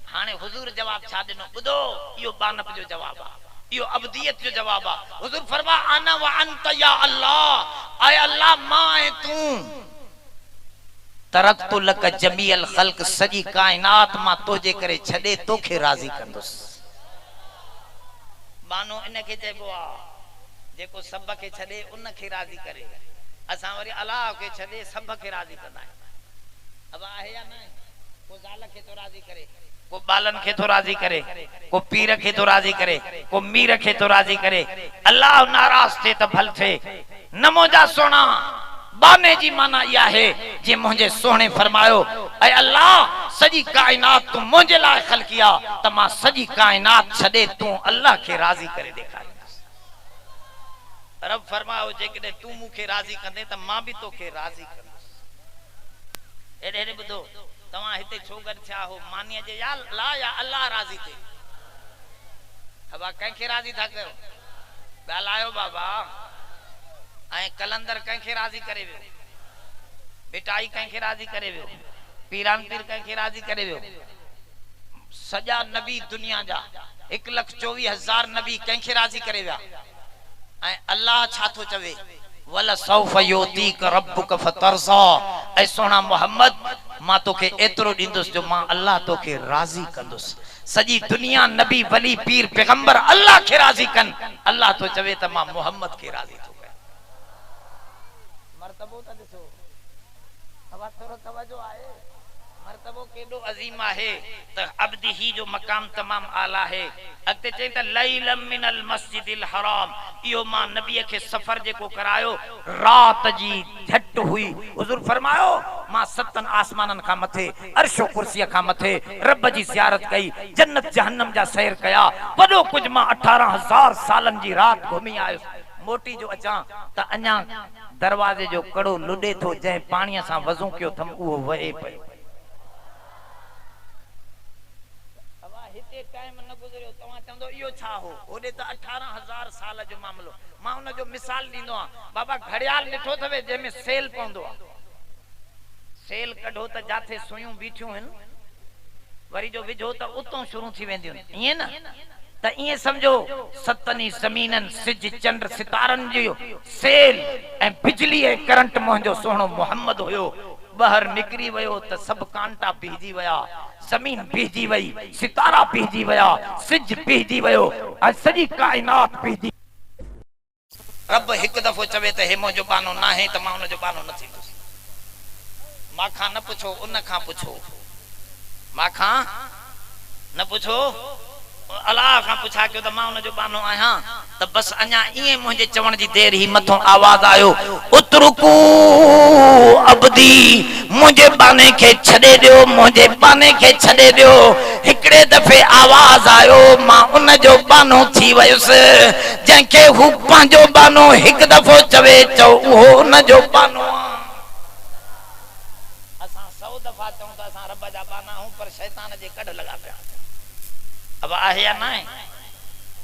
हाणे हुजूर जवाब छा ॾिनो ॿुधो, इहो बानप जो जवाब आहे, इहो अब्दियत जो जवाब आहे। हुजूर फरमा आना व अंत या अल्लाह, ऐ अल्लाह मां ऐं तू तरक़तु लक जमीअल खल्क़, सॼी कायनात मां तोजे करे छॾे तोखे राज़ी कंदुसि। बानो इनखे चइबो आहे जेको सभ खे छॾे उनखे राज़ी करे। असां वरी अलाह खे छॾे सभ खे राज़ी कंदा आहियूं। अब आहे या न? को ज़ाल खे तो राज़ी करे, को बालन खे तो राज़ी करे, को पीर खे तो राज़ी करे, को मीर खे तो राज़ी करे। अल्लाह नाराज़ थे त भल थे। न मुंहिंजा सोना बाने जी माना इहा है जे मुंहिंजे सोहणे फरमायो ऐं अल्लाह सॼी कायनात तू मुंहिंजे लाइ ख़लक़ी आहे, त मां सॼी कायनात छॾे तूं अल्लाह खे राज़ी करे ॾेखारींदुसि। रब फरमायो जेकॾहिं तूं मूंखे राज़ी कंदे त मां बि तोखे राज़ी कंदुसि। हेॾे हेॾे ॿुधो, तव्हां हिते छो गॾु थिया हो? मानीअ जे या ला या अल्लाह राज़ी थे? हवा कंहिंखे राज़ी था कयो? ॻाल्हायो बाबा। ऐं कलंदर कंहिंखे राज़ी करे वियो, बिटाई कंहिंखे राज़ी करे वियो, पीरान पीर कंहिंखे राज़ी करे वियो। सॼा नबी दुनिया जा 1,24,000 नबी कंहिंखे राज़ी करे विया। ऐं अल्लाह छा थो चवे, वल सौफ योतीक रब्बुक फतरज़ा, ऐं सोना मोहम्मद मां तोखे एतिरो ॾींदुसि जो मां अल्लाह तोखे राज़ी कंदुसि। सॼी दुनिया नबी वली पीर पैगंबर अल्लाह खे राज़ी कनि, अल्लाह तो चवे त मां मोहम्मद खे राज़ी थो कयां। मर्तबो त ॾिसो, हवा थोरो तवजो आहे। मर्तबो केॾो अज़ीम आहे त अब्दी ही जो मकाम तमाम आला है। अॻिते चई त लैलम मिनल मस्जिदिल हराम, इहो मां नबीअ खे सफ़र जेको करायो रात जी झट हुई। हुज़ूर फरमायो मां 7 आसमाननि खां मथे अर्श कुर्सीअ खां मथे रब जी ज़ियारत कई, जन्नत जहन्नम जा सैर कया, वॾो कुझ मां 18,000 सालनि जी रात घुमी आयो। मोटी जो अचां त अञा दरवाजे जो कड़ो लुॾे थो, जंहिं पाणीअ सां वज़ू कयो थम उहो वहे पियो। टाइम न गुज़रियो, तव्हां चवंदो इहो छा हो? होॾे त 18,000 साल जो मामलो। मां उन जो मिसाल ॾींदो आहियां। बाबा घड़ियाल ॾिठो अथव जंहिंमें सेल पवंदो आहे, सेल कढो त जाथे सुयूं बीठियूं आहिनि, वरी जो विझो त उतां शुरू थी वेंदियूं, ईअं न? त ईअं सम्झो 7 ज़मीननि सिज चंड सितारनि जो सेल ऐं बिजली ऐं करंट मुंहिंजो सोहणो मोहम्मद हुयो। ॿाहिरि निकिरी वियो त सभु कांटा पीजी विया, ज़मीन पीजी वई, सितारा पीजी विया, सिज पीजी वियो ऐं सॼी कायनात पीजी। रब हिकु दफ़ो चवे त हे मुंहिंजो बानो न आहे त मां उनजो बानो न थींदुसि। मां खां न पुछो, उन खां पुछो, मां खां न पुछो, अल्लाह खां पुछा कयो त मां उनजो बानो आहियां। त बस अञा ईअं मुंहिंजे चवण जी देर ही मथों आवाज़ आयो, उतरुकू अब्दी, मुंहिंजे बाने खे छॾे ॾियो, मुंहिंजे बाने खे छॾे ॾियो। हिकिड़े दफ़े आवाज़ आयो, मां उनजो बानो थी वयुसि। जंहिंखे हू पंहिंजो बानो हिकु दफ़ो चवे चओ उहो उनजो बानो आहे। असां 100 दफ़ा चऊं त असां रब जा बाना आहियूं, पर शैतान जे कढ लॻा पिया। अब आहे या न आहे?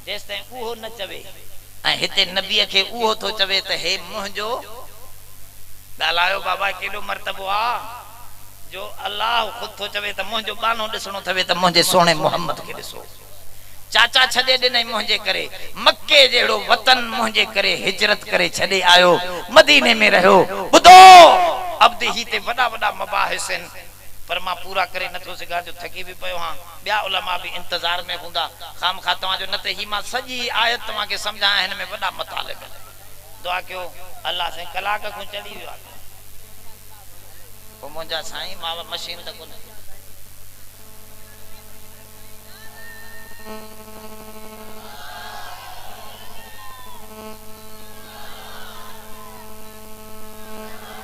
जेसिताईं उहो न चवे, ऐं हिते नबीअ खे उहो थो चवे त हे मुंहिंजो ॻाल्हायो बाबा केॾो मर्तबो आ जो अल्लाह खुद तो चवे त मुंहिंजो बानो ॾिसणो थवे त मुंहिंजे सोणे मोहम्मद खे ॾिसो। चाचा छॾे ॾिनई मुंहिंजे करे, मक्के जहिड़ो वतन मुंहिंजे करे हिजरत करे छॾे आयो, मदीने में रहियो। ॿुधो अब्द ही ते वॾा वॾा मबाहिस आहिनि, पर मां पूरा करे नथो सघां जो थकी भी पियो हां। ॿिया उलमा भी इंतजार में हूंदा, खामखा तव्हांजो न त ही मां सॼी आयत तव्हांखे सम्झायां, हिन में वॾा मतालिब आहिनि। दुआ कयो अल्लाह से कलाक को चढ़ी वियो आहे पोइ मुंहिंजा साईं मां मशीन त कोन्हे।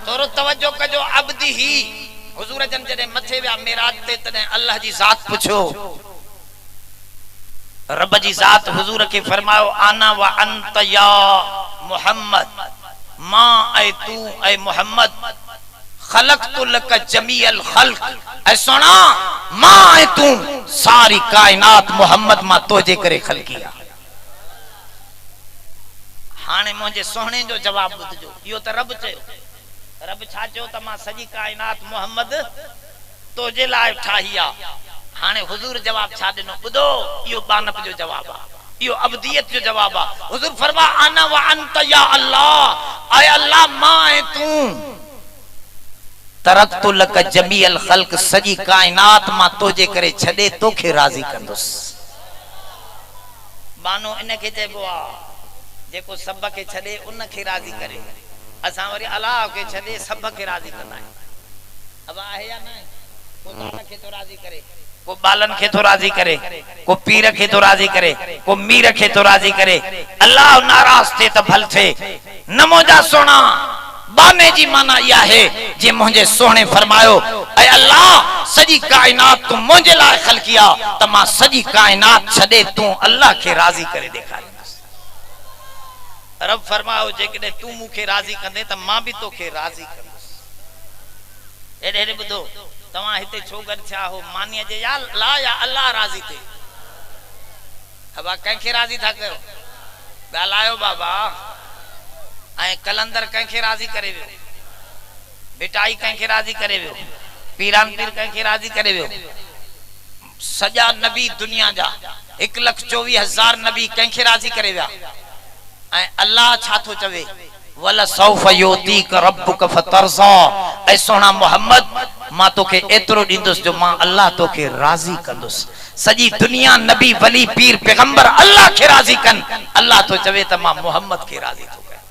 थोरो तवज्जो कजो। अब्दी ही हुजूर जन जॾहिं मथे विया मेराज ते, तॾहिं अल्लाह जी ज़ात पुछो, रब जी ज़ात हुजूर खे फरमायो आना व अंत या मोहम्मद, मां ऐं तू ऐं मोहम्मद खलक़तु लक जमीअल खल्क़, ऐं सोना मां ऐं तू सारी कायनात मोहम्मद मां तोजे करे खलकी आहे। हाणे मुंहिंजे सोहणे जो जवाब ॿुधजो, इहो त रब चयो। रब छा चयो त मां सॼी कायनात मोहम्मद तोजे लाइ ठाही आहे। हाणे हुजूर जवाब छा ॾिनो ॿुधो, इहो बानप जो जवाब आहे, इहो अब्दियत जो जवाब आहे। हुजूर फरमा आना व अंत या अल्लाह, ऐ अल्लाह मां ऐं तू तरक्तु लक जमीअल खल्क़, सॼी कायनात मां तोजे करे छॾे तोखे राज़ी कंदुसि। बानो इनखे चइबो आहे जेको सभ खे छॾे उन खे राज़ी करे। असां वरी अलाह खे छॾे सभ खे राज़ी कंदा आहियूं। अब आहे या न? को ज़ाल खे तो राज़ी करे, को बालन खे तो राज़ी करे, को पीर खे तो राज़ी करे, को मीर खे तो राज़ी करे। अल्लाह नाराज़ थे त भल थे। न मुंहिंजा सोना बाने जी माना इहा है जे मुंहिंजे सोहणे फरमायो ऐ अल्लाह सॼी कायनात तूं मुंहिंजे लाइ ख़लक़ी आहे त मां सॼी कायनात छॾे तूं अल्लाह खे राज़ी करे ॾेखारींदुसि। रब फरमायो जेकॾहिं तूं मूंखे राज़ी कंदे त मां बि तोखे राज़ी कंदुसि। हेॾे हेॾे ॿुधो, तव्हां हिते छो गॾु थिया हो? मानीअ जे या ला या अल्लाह राज़ी थे? हवा कंहिंखे राज़ी था कयो? ॻाल्हायो बाबा। ऐं कलंदर कंहिंखे राज़ी करे वियो, बिटाई कंहिंखे राज़ी करे वियो, पीरान पीर कंहिंखे राज़ी करे वियो। सॼा नबी दुनिया जा 1,24,000 नबी कंहिंखे राज़ी करे विया। ऐं अल्लाह छा थो चवे, वल सौफ योतीक रब्बुक फतरज़ा, ऐं सोना मोहम्मद मां तोखे एतिरो ॾींदुसि जो मां अल्लाह तोखे राज़ी कंदुसि। सॼी दुनिया नबी वली पीर पैगंबर अल्लाह खे राज़ी कनि, अल्लाह तो चवे त मां मोहम्मद खे राज़ी थो कयां।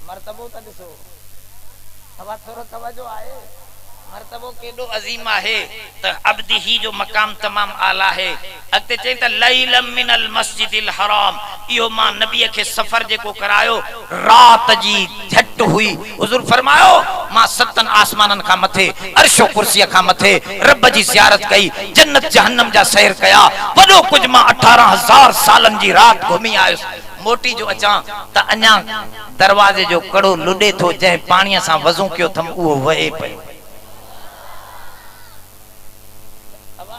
मर्तबो त ॾिसो, हवा थोरो तवज्जो आहे। मर्तबो केॾो अज़ीम आहे त अब्दी ही जो मकाम तमाम आला है। अॻिते चई त लैलम मिनल मस्जिदिल हराम, इहो मां नबीअ खे सफ़र जेको करायो रात जी झट हुई। हुजूर फरमायो मां 7 आसमाननि खां मथे अर्शो कुर्सीअ खां मथे रब जी ज़ियारत कई, जन्नत जहन्नम जा सैर कया, वॾो कुझु मां 18,000 सालनि जी रात घुमी आयुसि। मोटी जो अचां त अञा दरवाजे जो कड़ो लुॾे थो, जंहिं पाणीअ सां वज़ू कयो थम उहो वहे पियो।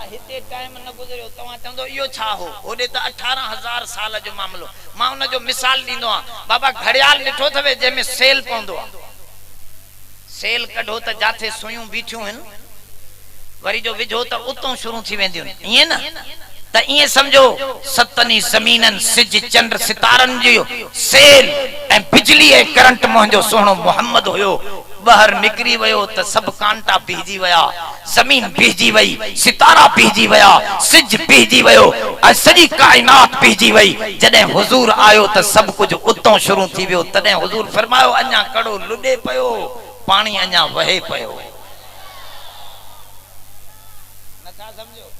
हिते टाइम न गुज़रियो, तव्हां चवंदो इहो छा हो? होॾे त 18,000 साल जो मामलो। मां उन जो मिसाल ॾींदो आहियां। बाबा घड़ियाल ॾिठो अथव जंहिंमें सेल पवंदो आहे? सेल कढो त जाथे सुयूं बीठियूं आहिनि, वरी जो विझो त उतां शुरू थी वेंदियूं, ईअं न? त ईअं सम्झो 7 ज़मीननि सिज चंड सितारनि जो सेल ऐं बिजली ऐं करंट मुंहिंजो सोहणो मोहम्मद हुयो। ॿाहिरि निकिरी वियो त सभु कांटा पीजी विया, ज़मीन पीजी वई, सितारा पीजी विया, सिज पीजी वियो ऐं सॼी कायनात पीजी वई। जॾहिं हुजूर आयो त सभु कुझु उतां शुरू थी वियो। तॾहिं हुजूर फरमायो अञा कड़ो लुॾे पियो, पाणी अञा वहे पियो। नथा सम्झो?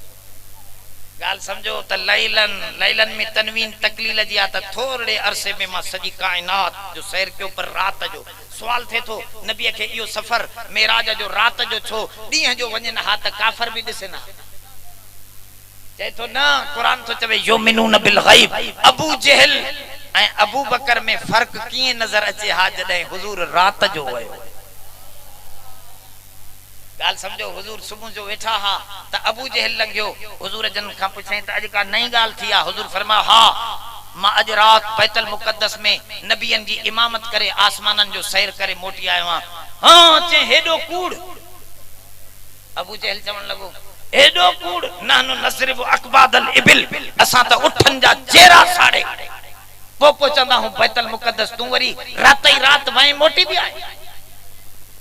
ॻाल्हि सम्झो त लैलन में तनवीन तकलील जी आहे त थोरे अरसे में मां सॼी कायनात जो सैर कयो। पर रात जो सवाल थे थो नबीअ खे इहो सफ़र मेराज जो रात जो छो? ॾींहं जो वञनि हा त काफ़र बि ॾिसनि। चए थो न, क़ुरान तो चवे युमिनून बिल गैब। अबू जहल ऐं अबू बकर में फ़र्क़ कीअं नज़र अचे हा जॾहिं हुजूर रात जो वियो। ॻाल्हि सम्झो, हुजूर सुबुह जो वेठा हा त अबू जहल लंघियो। हुजूर जन खां पुछई त अॼु का नई ॻाल्हि थी आहे? हुजूर फरमायो हा, मां अज रात बैतुल मुक़द्दस में नबियन जी इमामत करे आसमानन जो सैर करे मोटी आयो हां चे हेडो कूड़ अबू जहल चवण लगो हेडो कूड़ नानो नसरिब अकबादल इबिल असा त उठन जा चेहरा साड़े पोको चंदा हूं बैतुल मुक़द्दस तू वरी रात ही रात वई मोटी भी आए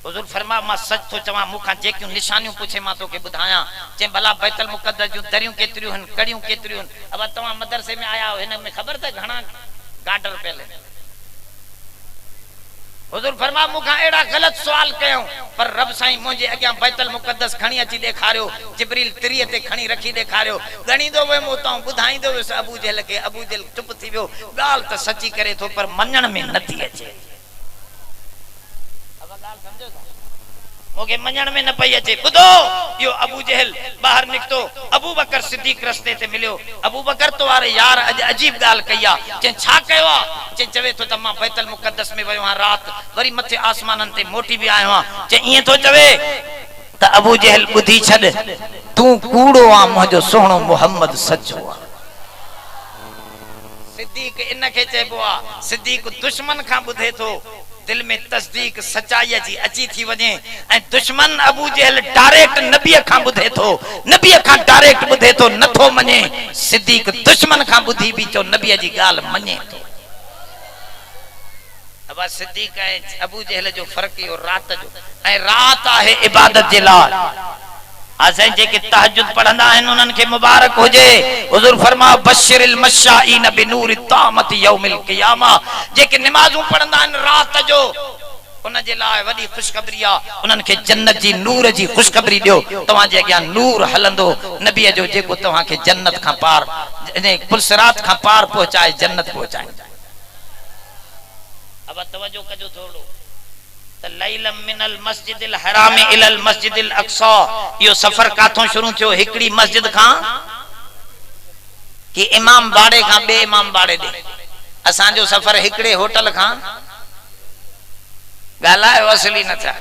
हुजूर फरमा मां सच तो चवा मुखा जेकियूं निशानियूं पूछे मां तो के बुधाया चे भला बैतुल मुक़द्दस जो दरियों केतरियूं हन कड़ियों केतरियूं हन अब तवा मदरसे में आया हो इन में खबर त घणा गाडर पहले हुजूर फरमा मुखा एड़ा गलत सवाल कयो पर रब साईं मुझे अग्या बैतुल मुक़द्दस खणी अची देखारियो जिब्रील तिरिये ते खणी रखी देखारियो गणी दो वे मोता बुधाई दो अबू जहल के अबू जहल चुप थी वियो गाल त सच्ची करे तो पर मन्नण में नथी अचे मोके मन्नण में न पई अचे बुधो यो अबू जहल बाहर निकतो अबू बकर सिद्दीक रस्ते ते मिलियो अबू बकर तो वारे यार अज अजीब गाल कया चे छा कयो चे चवे तो तमा बैतुल मुक़द्दस में वयो हां रात वरी मथे आसमानन ते मोटी भी आयो हां चे इए तो चवे त अबू जहल बुधी छड तू कूड़ो आ मुजो सोहणो मोहम्मद सच्चो आ सिद्दीक इन के चेबो आ सिद्दीक दुश्मन का बुधे तो दिल में तस्दीक सच्चाई जी अची थी वने ए दुश्मन अबू जहल डायरेक्ट नबी का बुधे तो नबी का डायरेक्ट बुधे तो नथो मने सिद्दीक दुश्मन का बुधी भी तो नबी जी गाल मने तो अब सिद्दीक है अबू जहल जो फर्क यो रात जो ए रात है इबादत जे ला असे जेके तहज्जुद पढ़ंदा हन उनन के मुबारक हो जे हुजूर फरमाओ बशिरिल मशाईन बिनूर तामत यौमिल क़ियामा जेके नमाज़ू पढ़ंदा हन रात जो उन जे लाए वडी खुशखबरी आ उनन के जन्नत जी नूर जी खुशखबरी दियो तवा जे अग्या नूर हलंदो नबी जो जेको तवा के जन्नत का पार ने पुलसरात का पार पहुंचाए जन्नत पहुंचाए अब तवज्जो कजो थोड़ो लैलम मिनल मस्जिदिल हराम इलल मस्जिदिल अक्सा यो सफर काथों शुरू थियो हिकड़ी मस्जिद खां कि इमाम बाड़े खां बे इमाम बाड़े दे असा जो सफर हिकड़े होटल खां गालायो असली न था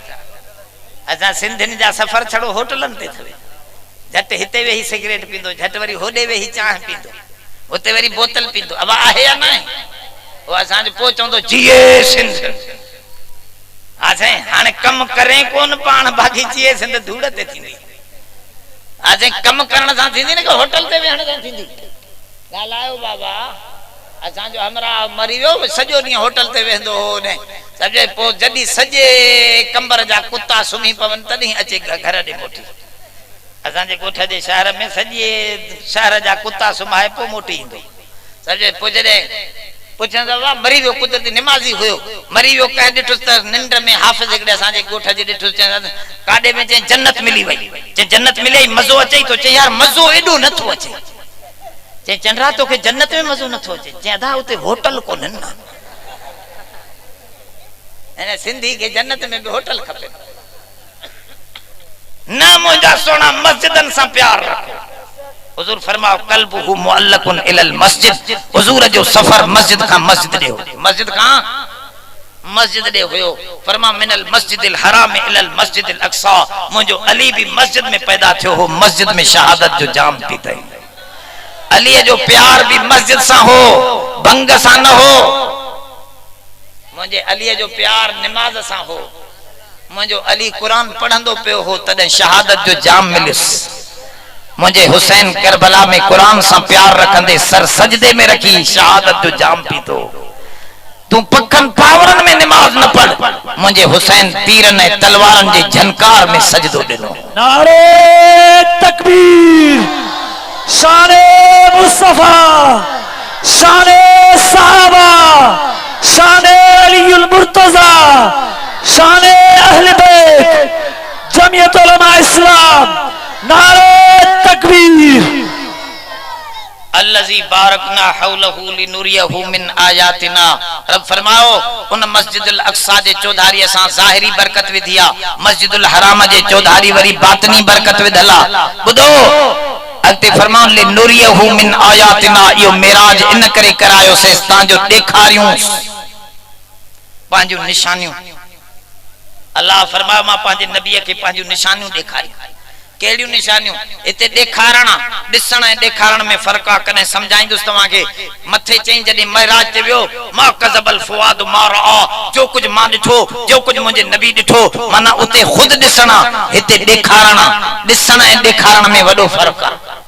असा सिंधिन जा सफर छड़ो होटलन ते थवे झट हिते वेही सिगरेट पींदो झट वरी होडे वेही चाह पींदो उते वरी बोतल पींदो अब आहे या नहीं वो असा जो पहुंचो जिए सिंध आज हाने कम करें कौन पान बाकी जिए सिंध धूड़ ते थींदी आज कम करण सा थींदी ने होटल ते वेहण सा थींदी गालायो बाबा असा जो हमरा मरियो सजो नी होटल ते वेंदो हो ने सजे पो जदी सजे कंबर जा कुत्ता सुमी पवन तदी अचे घर दे मोटी असा जे कोठा जे शहर में सजे शहर जा कुत्ता सुमाए पो मोटी इंदो सजे पुजरे पुछंदा वा मरी वियो कुदरती नमाजी हुयो मरी वियो कह दिठुस त निंड में हाफिज एकड़े असा जे गोठ जे दिठुस काडे में जे जन्नत मिली वई जे जन्नत मिले मजो अचे तो चे यार मजो एडो नथो अचे जे चंद्रा तो के जन्नत में मजो नथो अचे जे अदा उते होटल कोनन ना एने सिंधी के जन्नत में भी होटल खपे ना मोजा सोना मस्जिदन सा प्यार रखो हुजूर फरमाओ कल्बुहु मुअल्लकुन इलल मस्जिद हुजूर जो सफर मस्जिद का मस्जिद दे हुयो फरमा मिनल मस्जिदिल हराम इलल मस्जिदिल अक्सा मुजो अली भी मस्जिद में पैदा थियो हो मस्जिद में शहादत जो जाम पीते अली जो प्यार भी मस्जिद सा हो भंग सा न हो मुझे अली जो प्यार नमाज सा हो मुझो अली कुरान पढ़ंदो पे हो तदे शहादत जो जाम मिलिस मुझे हुसैन करबला में कुरान सा प्यार रखंदे सर सजदे में रखी शहादत जो जाम पीतो तू पखन पावरन में नमाज न पढ़ मुझे हुसैन तीरन ए तलवारन जे झनकार में सजदो देनो नारे तकबीर शाने मुस्तफा शाने सहाबा शाने अलीउल मुर्तजा शाने अहले बैत जमीयत उलमा इस्लाम नारे तकबीर अल्लज़ी बारकना हौलहु लिनुरियहु मिन आयातिना रब फरमाओ उन मस्जिदुल अक्सा जे चौधारी असा ज़ाहिरी बरकत विधिया मस्जिदुल हराम जे चौधारी वरी बातनी बरकत विधला बुधो अते फरमाओ लिनुरियहु मिन आयातिना यो मेराज इन करे करायो से ता जो देखारियूं पांजो निशानियों अल्लाह फरमाया मां पांजे नबी के पांजो निशानियों देखारी केड़ियूं निशानियूं इते ॾेखारण ॾिसण ऐं ॾेखारण में फ़र्क़ आहे। कॾहिं सम्झाईंदुसि तव्हांखे। मथे चई जॾहिं महराज ते वियो मा कज़बल फुआद मा रआ, जो कुछ मां ॾिठो, जो कुछ मुंहिंजे नबी ॾिठो, माना उते खुद ॾिसण, हिते ॾेखारण। ॾिसण ऐं ॾेखारण में वॾो फ़र्क़ आहे।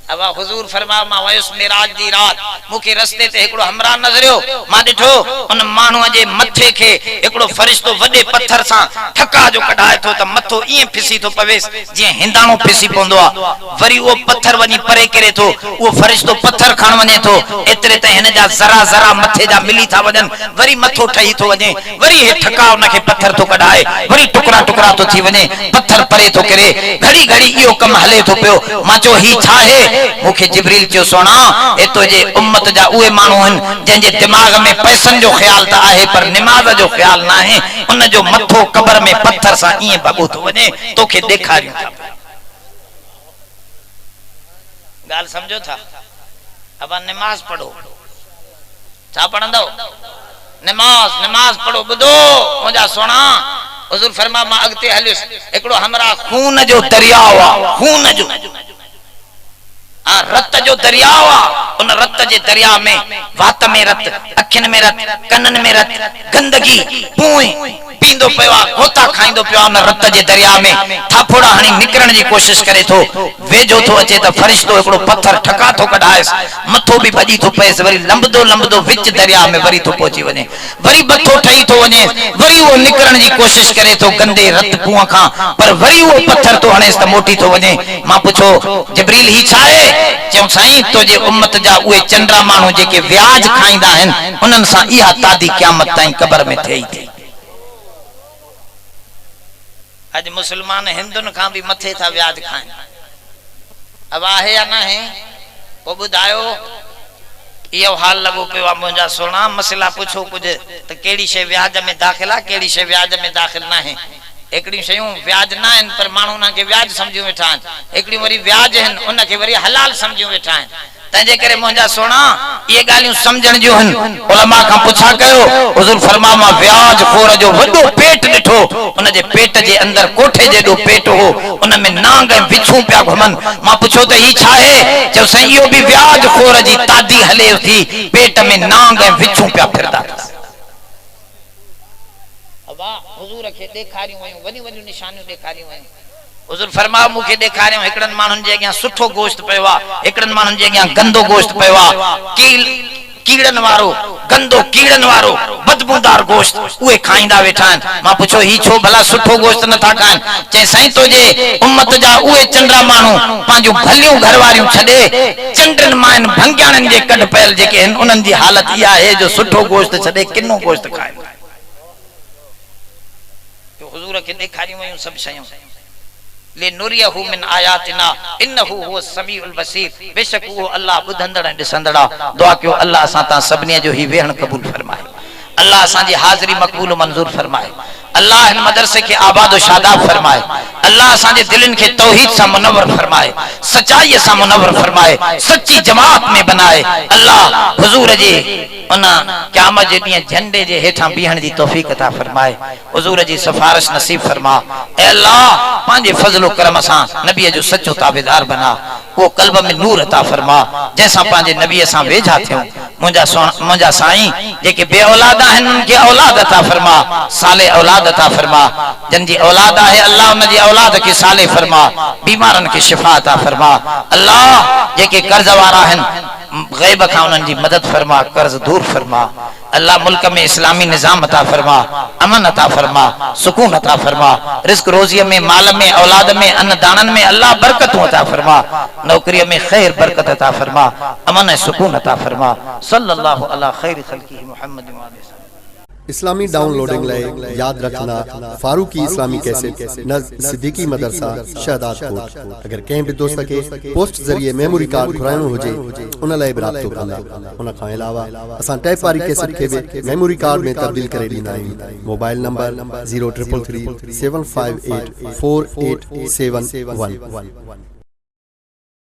अबा हुजूर फरमा मां वयुस मिराज दी रात, मुखे रस्ते ते एकड़ो हमरा नज़रियो, मां ॾिठो उन माण्हू जे मथे खे एकड़ो फरिश्तो वॾे पत्थर सां ठका जो कढाए थो त मथो ईअं फिसी थो पवेस जीअं हिंदाणो फिसी पवंदो आहे। वरी उहो पत्थर वञी परे करे थो, उहो फरिश्तो पत्थर खण वञे थो, एतिरे त हिन जा ज़रा ज़रा मथे जा मिली था वञनि, वरी मथो ठही थो वञे, वरी हे ठका उनखे पत्थर थो कढाए, वरी टुकड़ा टुकड़ा थो थी वञे, पत्थर परे थो करे, घड़ी घड़ी इहो कम हले थो पियो। मां चयो ही छा आहे? मुखे जिब्रील चयो सोना ए तुझे उम्मत जा उहे माण्हू आहिनि जंहिंजे दिमाग में पैसनि जो ख्याल त आहे पर निमाज़ जो ख्याल न आहे, उन जो मथो कब्र में पत्थर सां ईअं भॻो थो वञे, तोखे ॾेखारियूं था। ॻाल्हि सम्झो था? अब नमाज पढ़ो। छा पढ़ंदव? नमाज पढ़ो। ॿुधो मुंहिंजा सोना, हुज़ूर फरमा मां अॻिते हलियुसि, हिकिड़ो हमरा खून जो दरियाव आहे, खून जो रत जो दरियाव आहे। उन रत जे दरिया में वात में रत, अखियुनि में रत, कननि में रत, गंदगी पूई पींदो पियो आहे, गोता खाईंदो पियो आहे। उन रत जे दरिया में थापोड़ा हणी निकिरण जी कोशिश करे थो, वेझो थो अचे त फरिश्तो हिकिड़ो पत्थर ठका थो कढाएसि, मथो बि भॼी थो पएसि, वरी लंबदो लंबदो विच दरिया में वरी थो पहुची वञे, वरी मथो ठही थो वञे, वरी उहो निकिरण जी कोशिश करे थो गंदे रत कुआं खां, पर वरी उहो पत्थर थो हणेसि त मोटी थो वञे। मां पुछो जिब्रील ही छा आहे? चयूं साईं तुंहिंजे उम्मत जा उहे चंडा माण्हू जेके व्याज खाईंदा आहिनि, उन्हनि सां इहा तादी क़यामत ताईं क़ब्र में थिए थी। अज मुसलमान हिंदुनि खां भी मथे था व्याज खाइनि। अब आहे या न आहे? पोइ ॿुधायो इहो हाल लॻो पियो आहे। मुंहिंजा सोना मसला पुछो कुझु त कहिड़ी शइ व्याज में दाख़िल आहे, कहिड़ी शइ व्याज में दाख़िल न आहे। हिकिड़ियूं शयूं व्याज न आहिनि पर माण्हू उनखे व्याज सम्झियूं वेठा आहिनि, हिकिड़ियूं वरी व्याज आहिनि उनखे वरी हलाल सम्झियूं वेठा आहिनि। तंहिंजे करे मुंहिंजा सोना इहे ॻाल्हियूं सम्झण जूं आहिनि। उलमा खां पुछा कयो, हुज़ूर फरमा मां व्याज खोर जो वॾो पेट ॾिठो, उन जे पेट जे अंदरि कोठे जेॾो पेट हो, उन में नांग ऐं बिच्छूं पिया घुमनि। मां पुछो त ही छा आहे? चयो साईं इहो बि व्याज खोर जी तादी हले थी, पेट में नांग ऐं बिच्छूं पिया फिरदा अथसि। हुज़ूर खे ॾेखारियूं वयूं, वॾियूं वॾियूं निशानियूं ॾेखारियूं वयूं। हुज़ूर फरमायो मूंखे ॾेखारियो हिकिड़नि माण्हुनि जे अॻियां सुठो गोश्त पियो आहे, हिकिड़नि माण्हुनि जे अॻियां गंदो गोश्त पियो आहे, कीड़नि वारो, गंदो कीड़नि वारो बदबूदार गोश्त, उहे खाईंदा वेठा आहिनि। मां पुछो ही छो भला सुठो गोश्त नथा खाइनि? चई साईं तुंहिंजे उम्मत जा उहे चंडा माण्हू पंहिंजूं भलियूं घरवारियूं छॾे चंडनि मां भंगियाणनि जे कढ पयल जेके आहिनि, उन्हनि जी हालत इहा आहे जो सुठो गोश्त छॾे किनो गोश्त खाइनि। हुज़ूर खे ॾेखारियूं वयूं सभु शयूं। लिनुरियहु मिन आयातिना इन्नहु हुवस समीउल बसीर, बेशक वो अल्लाह ॿुधंदड़ ऐं ॾिसंदड़ आहे। दुआ कयो अल्लाह असां तां सभिनी जो ही वेहण क़बूल फरमाए, अल्लाह असांजी हाज़िरी मक़बूल मंज़ूर फरमाए, अल्लाह इन मदरसे के आबाद व शादाब फरमाए, अल्लाह असांजे दिलनि खे तौहीद सां मुनव्वर फरमाए, सचाईअ सां मुनव्वर फरमाए, सच्ची जमात में बनाए। अल्लाह हुज़ूर जे उन क़यामत जे ॾींहुं झंडे जे हेठां बीहण जी तौफ़ीक़ अता फरमाए, हुज़ूर जी सिफारिश नसीब फरमा। ऐ अल्लाह पंहिंजे फज़ल करम सां नबीअ जो सचो ताबेदार बना, वो कल्ब में नूर अता फरमा जैसा पंहिंजे नबीअ सां वेझा थियूं। मुंहिंजा साईं जेके बे औलाद आहिनि उनखे औलाद अता फरमा, साले औलाद अता फरमा, जिनजी औलाद आहे अल्लाह उन जी औलाद खे साले फरमा, बीमारनि खे शिफा अता फरमा। अल्लाह जेके कर्ज वारा आहिनि गैब खां उन्हनि जी मदद फरमा, कर्ज दूर फरमा। अल्लाह मुल्क में इस्लामी निज़ाम अता फरमा, अमन अता फरमा, सुकून अता फरमा, रिस्क रोज़ीअ में, माल में, औलाद में, अन्न दाननि में अल्लाह बरकतूं अता फरमा, नौकरीअ में खैर बरकत अता फरमा, अमन ऐं सुकून अता फरमा। सल्लल्लाहु अला खैर खल्क़िही मुहम्मद व आलिहि। इस्लामी डाउनलोडिंग लाए याद रखना फारूकी इस्लामी कैसेट नज़ सिद्दीकी मदरसा शहदाद कोट। अगर कंहिं भी दोस्त के पोस्ट जरिए मेमोरी कार्ड घुराइणो हुजे उन लाइ राब्तो कंदा। उन खां अलावा असां टैप वारी कैसेट के भी मेमोरी कार्ड में तब्दील करे ॾींदा आहियूं। Mobile number 0333 758 4871।